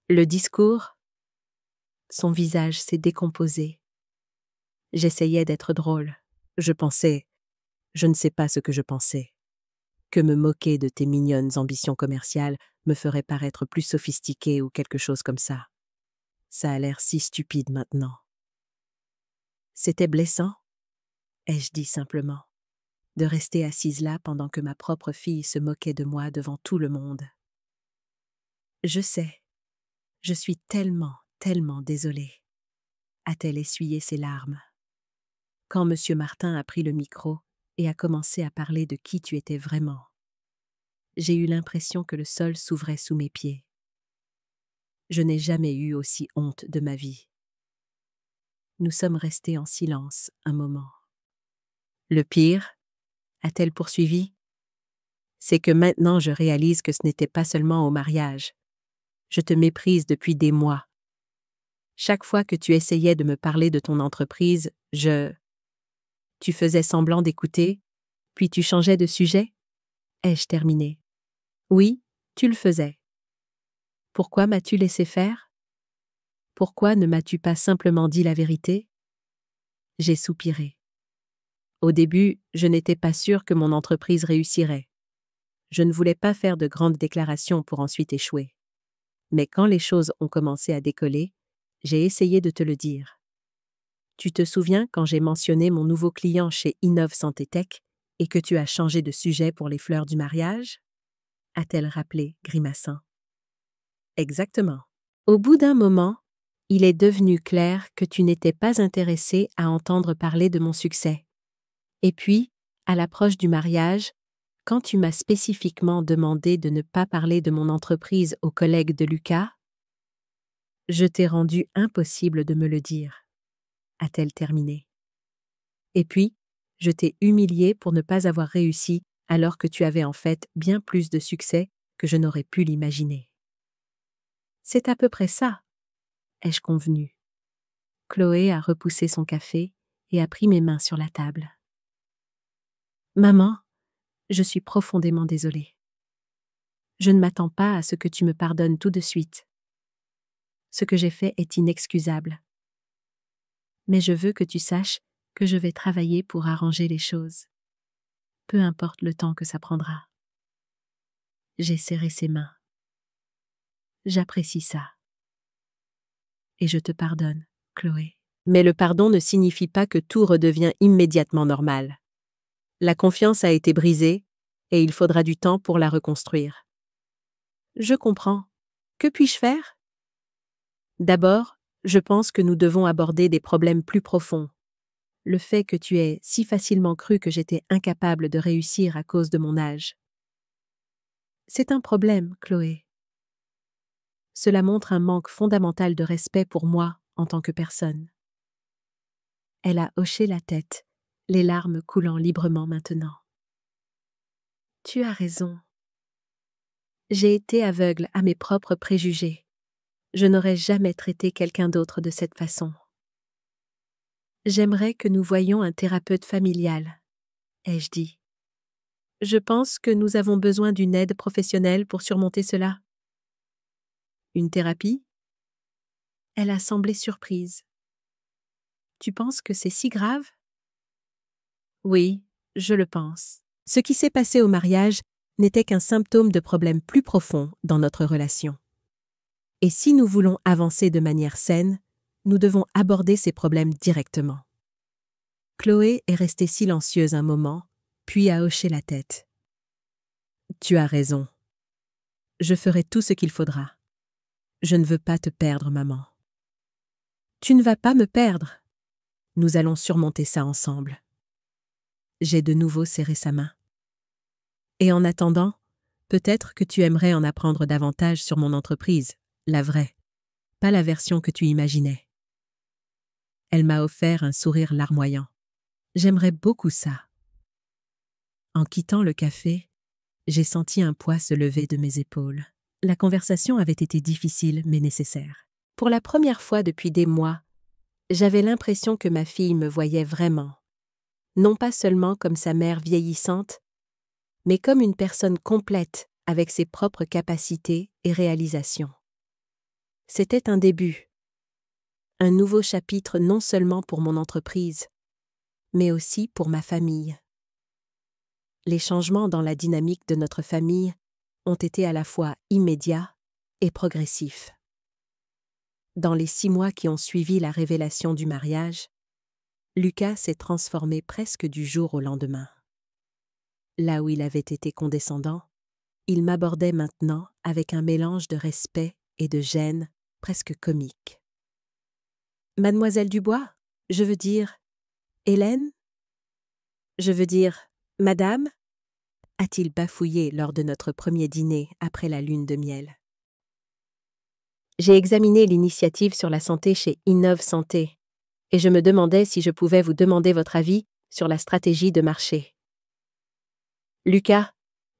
Le discours? Son visage s'est décomposé. J'essayais d'être drôle. Je ne sais pas ce que je pensais. Que me moquer de tes mignonnes ambitions commerciales me ferait paraître plus sophistiqué ou quelque chose comme ça. Ça a l'air si stupide maintenant. C'était blessant, ai-je dit simplement, de rester assise là pendant que ma propre fille se moquait de moi devant tout le monde. Je sais, je suis tellement, tellement désolée, a-t-elle essuyé ses larmes. Quand M. Martin a pris le micro et a commencé à parler de qui tu étais vraiment, j'ai eu l'impression que le sol s'ouvrait sous mes pieds. Je n'ai jamais eu aussi honte de ma vie. Nous sommes restés en silence un moment. Le pire, a-t-elle poursuivi, c'est que maintenant je réalise que ce n'était pas seulement au mariage. Je te méprise depuis des mois. Chaque fois que tu essayais de me parler de ton entreprise, Tu faisais semblant d'écouter, puis tu changeais de sujet? Ai-je terminé? Oui, tu le faisais. Pourquoi m'as-tu laissé faire? Pourquoi ne m'as-tu pas simplement dit la vérité? J'ai soupiré. Au début, je n'étais pas sûre que mon entreprise réussirait. Je ne voulais pas faire de grandes déclarations pour ensuite échouer. Mais quand les choses ont commencé à décoller, j'ai essayé de te le dire. Tu te souviens quand j'ai mentionné mon nouveau client chez Innov Santé Tech et que tu as changé de sujet pour les fleurs du mariage? A-t-elle rappelé, grimaçant. Exactement. Au bout d'un moment, il est devenu clair que tu n'étais pas intéressé à entendre parler de mon succès. Et puis, à l'approche du mariage, quand tu m'as spécifiquement demandé de ne pas parler de mon entreprise aux collègues de Lucas, je t'ai rendu impossible de me le dire, a-t-elle terminé. Et puis, je t'ai humilié pour ne pas avoir réussi alors que tu avais en fait bien plus de succès que je n'aurais pu l'imaginer. C'est à peu près ça, ai-je convenu. Chloé a repoussé son café et a pris mes mains sur la table. Maman, je suis profondément désolée. Je ne m'attends pas à ce que tu me pardonnes tout de suite. Ce que j'ai fait est inexcusable. Mais je veux que tu saches que je vais travailler pour arranger les choses. Peu importe le temps que ça prendra. J'ai serré ses mains. J'apprécie ça. Et je te pardonne, Chloé. Mais le pardon ne signifie pas que tout redevient immédiatement normal. La confiance a été brisée et il faudra du temps pour la reconstruire. Je comprends. Que puis-je faire? D'abord, je pense que nous devons aborder des problèmes plus profonds. Le fait que tu aies si facilement cru que j'étais incapable de réussir à cause de mon âge. C'est un problème, Chloé. Cela montre un manque fondamental de respect pour moi en tant que personne. Elle a hoché la tête, les larmes coulant librement maintenant. Tu as raison. J'ai été aveugle à mes propres préjugés. Je n'aurais jamais traité quelqu'un d'autre de cette façon. J'aimerais que nous voyions un thérapeute familial, ai-je dit. Je pense que nous avons besoin d'une aide professionnelle pour surmonter cela. Une thérapie? Elle a semblé surprise. Tu penses que c'est si grave? Oui, je le pense. Ce qui s'est passé au mariage n'était qu'un symptôme de problèmes plus profonds dans notre relation. Et si nous voulons avancer de manière saine, nous devons aborder ces problèmes directement. Chloé est restée silencieuse un moment, puis a hoché la tête. Tu as raison. Je ferai tout ce qu'il faudra. Je ne veux pas te perdre, maman. Tu ne vas pas me perdre. Nous allons surmonter ça ensemble. J'ai de nouveau serré sa main. Et en attendant, peut-être que tu aimerais en apprendre davantage sur mon entreprise, la vraie, pas la version que tu imaginais. Elle m'a offert un sourire larmoyant. J'aimerais beaucoup ça. En quittant le café, j'ai senti un poids se lever de mes épaules. La conversation avait été difficile mais nécessaire. Pour la première fois depuis des mois, j'avais l'impression que ma fille me voyait vraiment. Non pas seulement comme sa mère vieillissante, mais comme une personne complète avec ses propres capacités et réalisations. C'était un début. Un nouveau chapitre non seulement pour mon entreprise, mais aussi pour ma famille. Les changements dans la dynamique de notre famille ont été à la fois immédiats et progressifs. Dans les 6 mois qui ont suivi la révélation du mariage, Lucas s'est transformé presque du jour au lendemain. Là où il avait été condescendant, il m'abordait maintenant avec un mélange de respect et de gêne presque comique. « Mademoiselle Dubois, je veux dire, Hélène? Je veux dire, Madame ?» a-t-il bafouillé lors de notre premier dîner après la lune de miel. J'ai examiné l'initiative sur la santé chez Innov Santé et je me demandais si je pouvais vous demander votre avis sur la stratégie de marché. Lucas,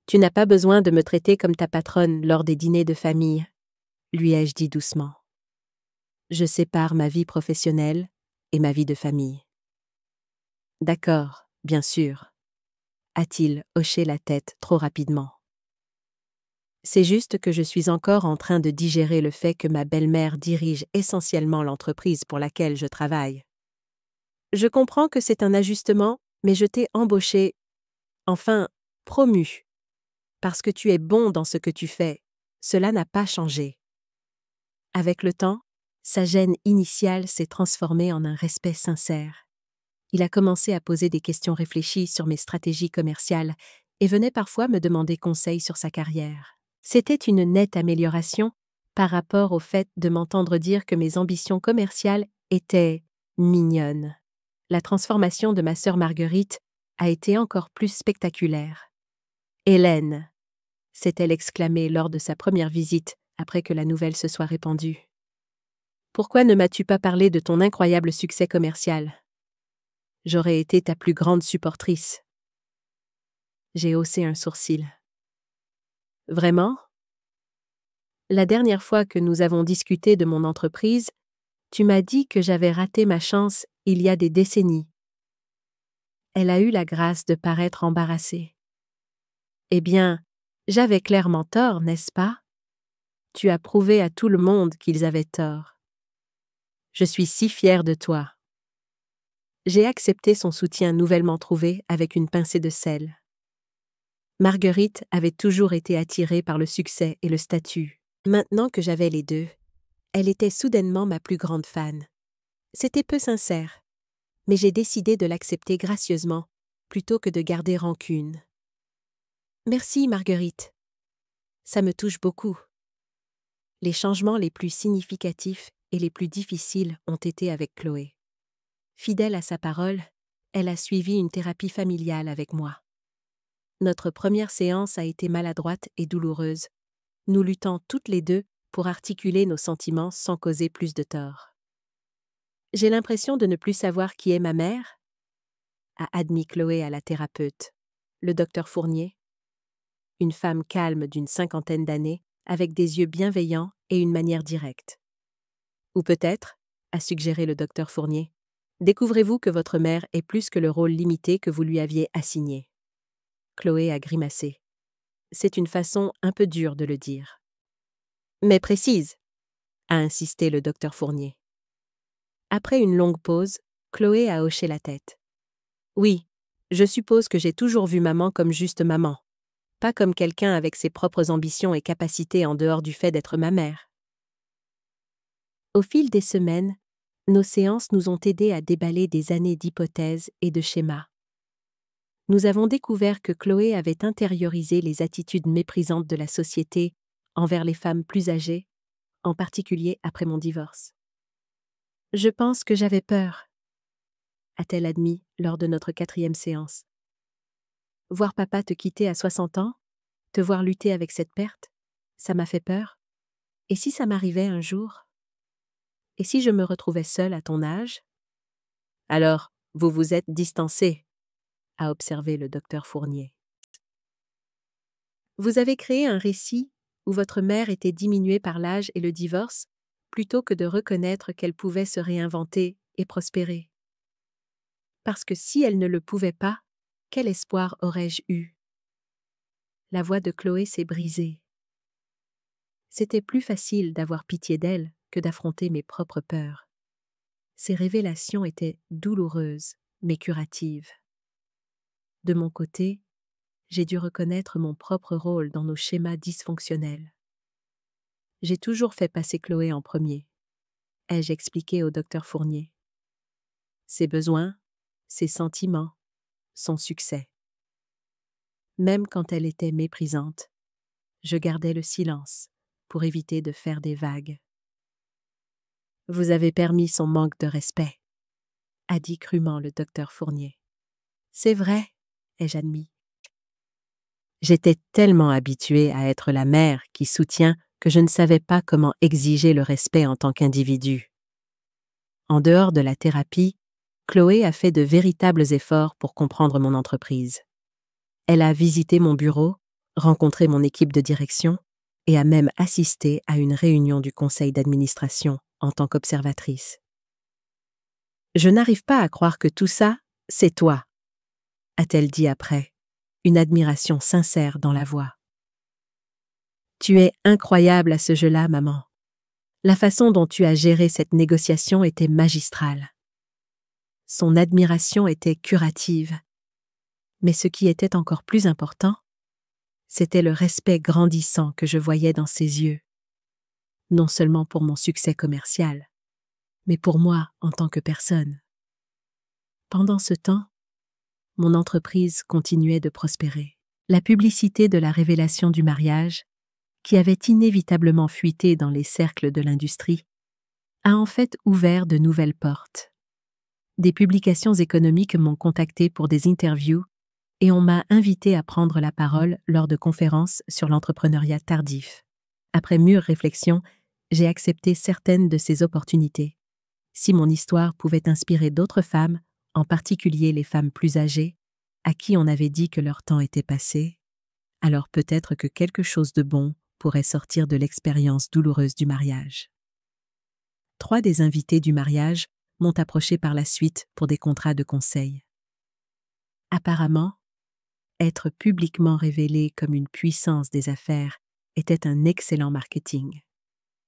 tu n'as pas besoin de me traiter comme ta patronne lors des dîners de famille, lui ai-je dit doucement. Je sépare ma vie professionnelle et ma vie de famille. D'accord, bien sûr, a-t-il hoché la tête trop rapidement. C'est juste que je suis encore en train de digérer le fait que ma belle-mère dirige essentiellement l'entreprise pour laquelle je travaille. Je comprends que c'est un ajustement, mais je t'ai embauché, enfin, promu. Parce que tu es bon dans ce que tu fais, cela n'a pas changé. Avec le temps, sa gêne initiale s'est transformée en un respect sincère. Il a commencé à poser des questions réfléchies sur mes stratégies commerciales et venait parfois me demander conseil sur sa carrière. C'était une nette amélioration par rapport au fait de m'entendre dire que mes ambitions commerciales étaient mignonnes. La transformation de ma sœur Marguerite a été encore plus spectaculaire. « Hélène !» s'est-elle exclamée lors de sa première visite après que la nouvelle se soit répandue. « Pourquoi ne m'as-tu pas parlé de ton incroyable succès commercial ? J'aurais été ta plus grande supportrice. » J'ai haussé un sourcil. « Vraiment ? La dernière fois que nous avons discuté de mon entreprise, tu m'as dit que j'avais raté ma chance il y a des décennies. » Elle a eu la grâce de paraître embarrassée. « Eh bien, j'avais clairement tort, n'est-ce pas ? Tu as prouvé à tout le monde qu'ils avaient tort. Je suis si fière de toi. » J'ai accepté son soutien nouvellement trouvé avec une pincée de sel. Marguerite avait toujours été attirée par le succès et le statut. Maintenant que j'avais les deux, elle était soudainement ma plus grande fan. C'était peu sincère, mais j'ai décidé de l'accepter gracieusement plutôt que de garder rancune. « Merci, Marguerite. Ça me touche beaucoup. » Les changements les plus significatifs et les plus difficiles ont été avec Chloé. Fidèle à sa parole, elle a suivi une thérapie familiale avec moi. Notre première séance a été maladroite et douloureuse, nous luttant toutes les deux pour articuler nos sentiments sans causer plus de tort. « J'ai l'impression de ne plus savoir qui est ma mère ?» a admis Chloé à la thérapeute, le docteur Fournier. Une femme calme d'une 50aine d'années, avec des yeux bienveillants et une manière directe. « Ou peut-être, a suggéré le docteur Fournier, découvrez-vous que votre mère est plus que le rôle limité que vous lui aviez assigné. » Chloé a grimacé. C'est une façon un peu dure de le dire. « Mais précise, a insisté le docteur Fournier. Après une longue pause, Chloé a hoché la tête. « Oui, je suppose que j'ai toujours vu maman comme juste maman, pas comme quelqu'un avec ses propres ambitions et capacités en dehors du fait d'être ma mère. » Au fil des semaines, nos séances nous ont aidés à déballer des années d'hypothèses et de schémas. Nous avons découvert que Chloé avait intériorisé les attitudes méprisantes de la société envers les femmes plus âgées, en particulier après mon divorce. « Je pense que j'avais peur, » a-t-elle admis lors de notre 4e séance. « Voir papa te quitter à 60 ans, te voir lutter avec cette perte, ça m'a fait peur. Et si ça m'arrivait un jour ? Et si je me retrouvais seule à ton âge ? » « Alors, vous vous êtes distancés, » a observé le docteur Fournier. « Vous avez créé un récit où votre mère était diminuée par l'âge et le divorce, plutôt que de reconnaître qu'elle pouvait se réinventer et prospérer. Parce que si elle ne le pouvait pas, quel espoir aurais-je eu ? » La voix de Chloé s'est brisée. C'était plus facile d'avoir pitié d'elle que d'affronter mes propres peurs. Ces révélations étaient douloureuses, mais curatives. De mon côté, j'ai dû reconnaître mon propre rôle dans nos schémas dysfonctionnels. J'ai toujours fait passer Chloé en premier, ai-je expliqué au docteur Fournier. Ses besoins, ses sentiments, son succès. Même quand elle était méprisante, je gardais le silence pour éviter de faire des vagues. « Vous avez permis son manque de respect, » a dit crûment le docteur Fournier. « C'est vrai, ai-je admis. J'étais tellement habituée à être la mère qui soutient que je ne savais pas comment exiger le respect en tant qu'individu. En dehors de la thérapie, Chloé a fait de véritables efforts pour comprendre mon entreprise. Elle a visité mon bureau, rencontré mon équipe de direction et a même assisté à une réunion du conseil d'administration en tant qu'observatrice. « Je n'arrive pas à croire que tout ça, c'est toi, » a-t-elle dit après, une admiration sincère dans la voix. « Tu es incroyable à ce jeu-là, maman. La façon dont tu as géré cette négociation était magistrale. » Son admiration était curative. Mais ce qui était encore plus important, c'était le respect grandissant que je voyais dans ses yeux. Non seulement pour mon succès commercial, mais pour moi en tant que personne. Pendant ce temps, mon entreprise continuait de prospérer. La publicité de la révélation du mariage, qui avait inévitablement fuité dans les cercles de l'industrie, a en fait ouvert de nouvelles portes. Des publications économiques m'ont contacté pour des interviews et on m'a invité à prendre la parole lors de conférences sur l'entrepreneuriat tardif. Après mûre réflexion, j'ai accepté certaines de ces opportunités. Si mon histoire pouvait inspirer d'autres femmes, en particulier les femmes plus âgées, à qui on avait dit que leur temps était passé, alors peut-être que quelque chose de bon pourrait sortir de l'expérience douloureuse du mariage. 3 des invités du mariage m'ont approché par la suite pour des contrats de conseil. Apparemment, être publiquement révélé comme une puissance des affaires était un excellent marketing.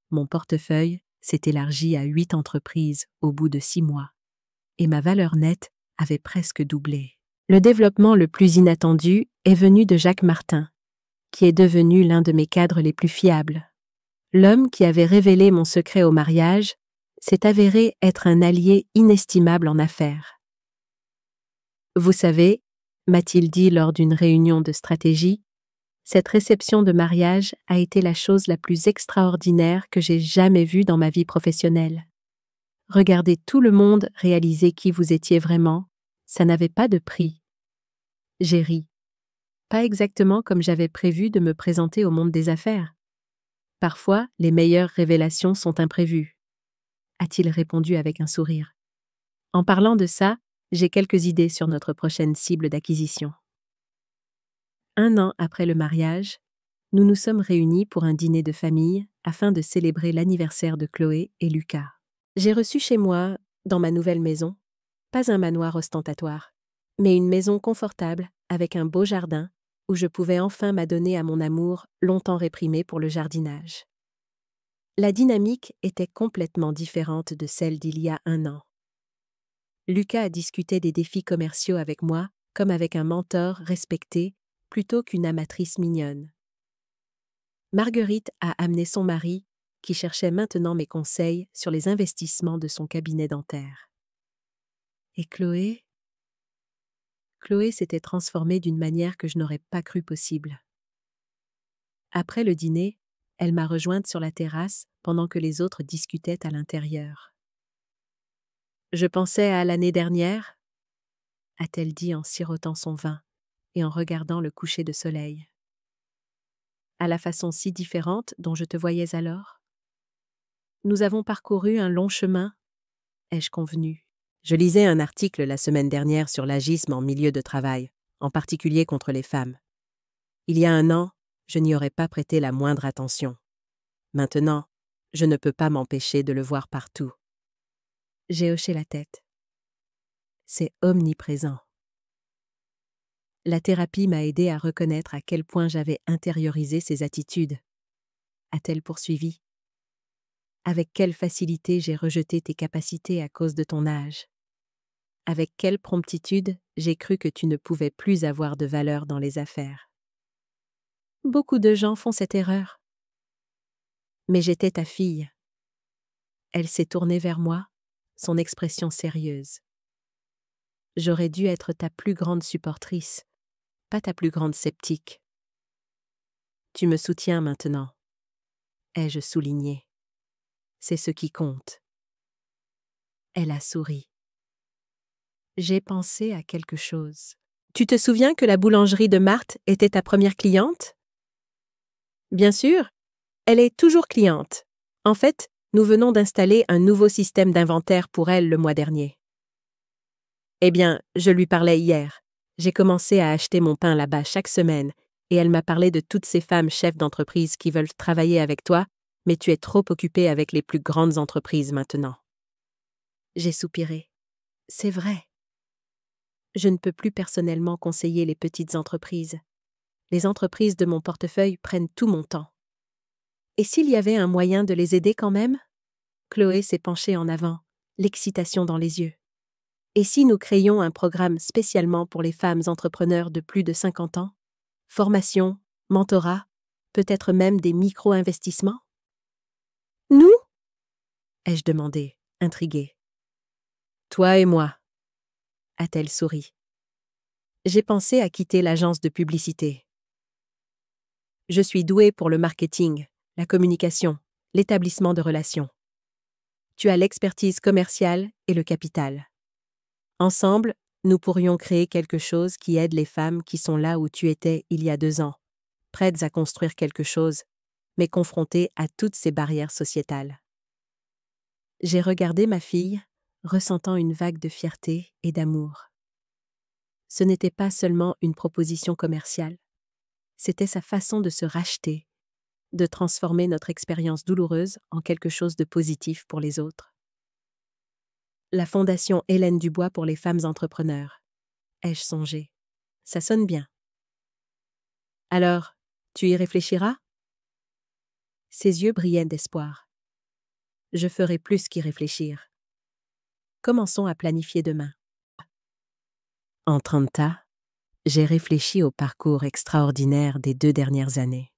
Mon portefeuille s'est élargi à 8 entreprises au bout de 6 mois, et ma valeur nette avait presque doublé. Le développement le plus inattendu est venu de Jacques Martin, qui est devenu l'un de mes cadres les plus fiables. L'homme qui avait révélé mon secret au mariage s'est avéré être un allié inestimable en affaires. Vous savez, m'a-t-il dit lors d'une réunion de stratégie, cette réception de mariage a été la chose la plus extraordinaire que j'ai jamais vue dans ma vie professionnelle. Regardez tout le monde réaliser qui vous étiez vraiment, ça n'avait pas de prix. J'ai ri. Pas exactement comme j'avais prévu de me présenter au monde des affaires. Parfois, les meilleures révélations sont imprévues, a-t-il répondu avec un sourire. En parlant de ça, j'ai quelques idées sur notre prochaine cible d'acquisition. 1 an après le mariage, nous nous sommes réunis pour un dîner de famille afin de célébrer l'anniversaire de Chloé et Lucas. J'ai reçu chez moi, dans ma nouvelle maison, pas un manoir ostentatoire, mais une maison confortable avec un beau jardin où je pouvais enfin m'adonner à mon amour longtemps réprimé pour le jardinage. La dynamique était complètement différente de celle d'il y a 1 an. Lucas a discuté des défis commerciaux avec moi comme avec un mentor respecté plutôt qu'une amatrice mignonne. Marguerite a amené son mari, qui cherchait maintenant mes conseils sur les investissements de son cabinet dentaire. Et Chloé s'était transformée d'une manière que je n'aurais pas cru possible. Après le dîner, elle m'a rejointe sur la terrasse pendant que les autres discutaient à l'intérieur. « Je pensais à l'année dernière » a-t-elle dit en sirotant son vin et en regardant le coucher de soleil. « À la façon si différente dont je te voyais alors. Nous avons parcouru un long chemin, ai-je convenu. Je lisais un article la semaine dernière sur l'agisme en milieu de travail, en particulier contre les femmes. Il y a 1 an, je n'y aurais pas prêté la moindre attention. Maintenant, je ne peux pas m'empêcher de le voir partout. » J'ai hoché la tête. C'est omniprésent. La thérapie m'a aidé à reconnaître à quel point j'avais intériorisé ces attitudes, a-t-elle poursuivi. Avec quelle facilité j'ai rejeté tes capacités à cause de ton âge. Avec quelle promptitude j'ai cru que tu ne pouvais plus avoir de valeur dans les affaires. Beaucoup de gens font cette erreur. Mais j'étais ta fille. Elle s'est tournée vers moi, son expression sérieuse. J'aurais dû être ta plus grande supportrice, pas ta plus grande sceptique. Tu me soutiens maintenant, ai-je souligné. C'est ce qui compte. Elle a souri. J'ai pensé à quelque chose. Tu te souviens que la boulangerie de Marthe était ta première cliente? Bien sûr, elle est toujours cliente. En fait, nous venons d'installer un nouveau système d'inventaire pour elle le mois dernier. Eh bien, je lui parlais hier. J'ai commencé à acheter mon pain là-bas chaque semaine et elle m'a parlé de toutes ces femmes chefs d'entreprise qui veulent travailler avec toi, mais tu es trop occupée avec les plus grandes entreprises maintenant. J'ai soupiré. C'est vrai. Je ne peux plus personnellement conseiller les petites entreprises. Les entreprises de mon portefeuille prennent tout mon temps. Et s'il y avait un moyen de les aider quand même? Chloé s'est penchée en avant, l'excitation dans les yeux. Et si nous créions un programme spécialement pour les femmes entrepreneurs de plus de 50 ans? Formation, mentorat, peut-être même des micro-investissements? Nous? Ai-je demandé, intriguée. Toi et moi, a-t-elle souri. J'ai pensé à quitter l'agence de publicité. Je suis douée pour le marketing, la communication, l'établissement de relations. Tu as l'expertise commerciale et le capital. Ensemble, nous pourrions créer quelque chose qui aide les femmes qui sont là où tu étais il y a 2 ans, prêtes à construire quelque chose, mais confrontées à toutes ces barrières sociétales. J'ai regardé ma fille, ressentant une vague de fierté et d'amour. Ce n'était pas seulement une proposition commerciale, c'était sa façon de se racheter, de transformer notre expérience douloureuse en quelque chose de positif pour les autres. La Fondation Hélène Dubois pour les femmes entrepreneurs. Ai-je songé? Ça sonne bien. Alors, tu y réfléchiras? Ses yeux brillaient d'espoir. Je ferai plus qu'y réfléchir. Commençons à planifier demain. En 30 tas, j'ai réfléchi au parcours extraordinaire des 2 dernières années.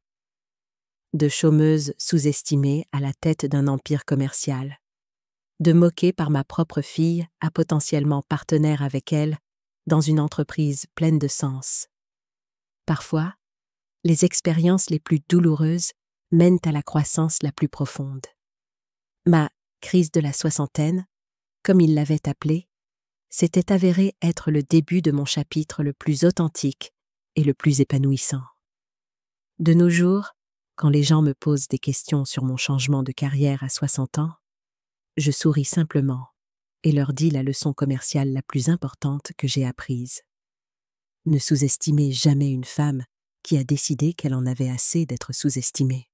De chômeuse sous-estimée à la tête d'un empire commercial. De moquée par ma propre fille à potentiellement partenaire avec elle dans une entreprise pleine de sens. Parfois, les expériences les plus douloureuses mènent à la croissance la plus profonde. Ma crise de la soixantaine, comme il l'avait appelée, s'était avérée être le début de mon chapitre le plus authentique et le plus épanouissant. De nos jours, quand les gens me posent des questions sur mon changement de carrière à 60 ans, je souris simplement et leur dis la leçon commerciale la plus importante que j'ai apprise. Ne sous-estimez jamais une femme qui a décidé qu'elle en avait assez d'être sous-estimée.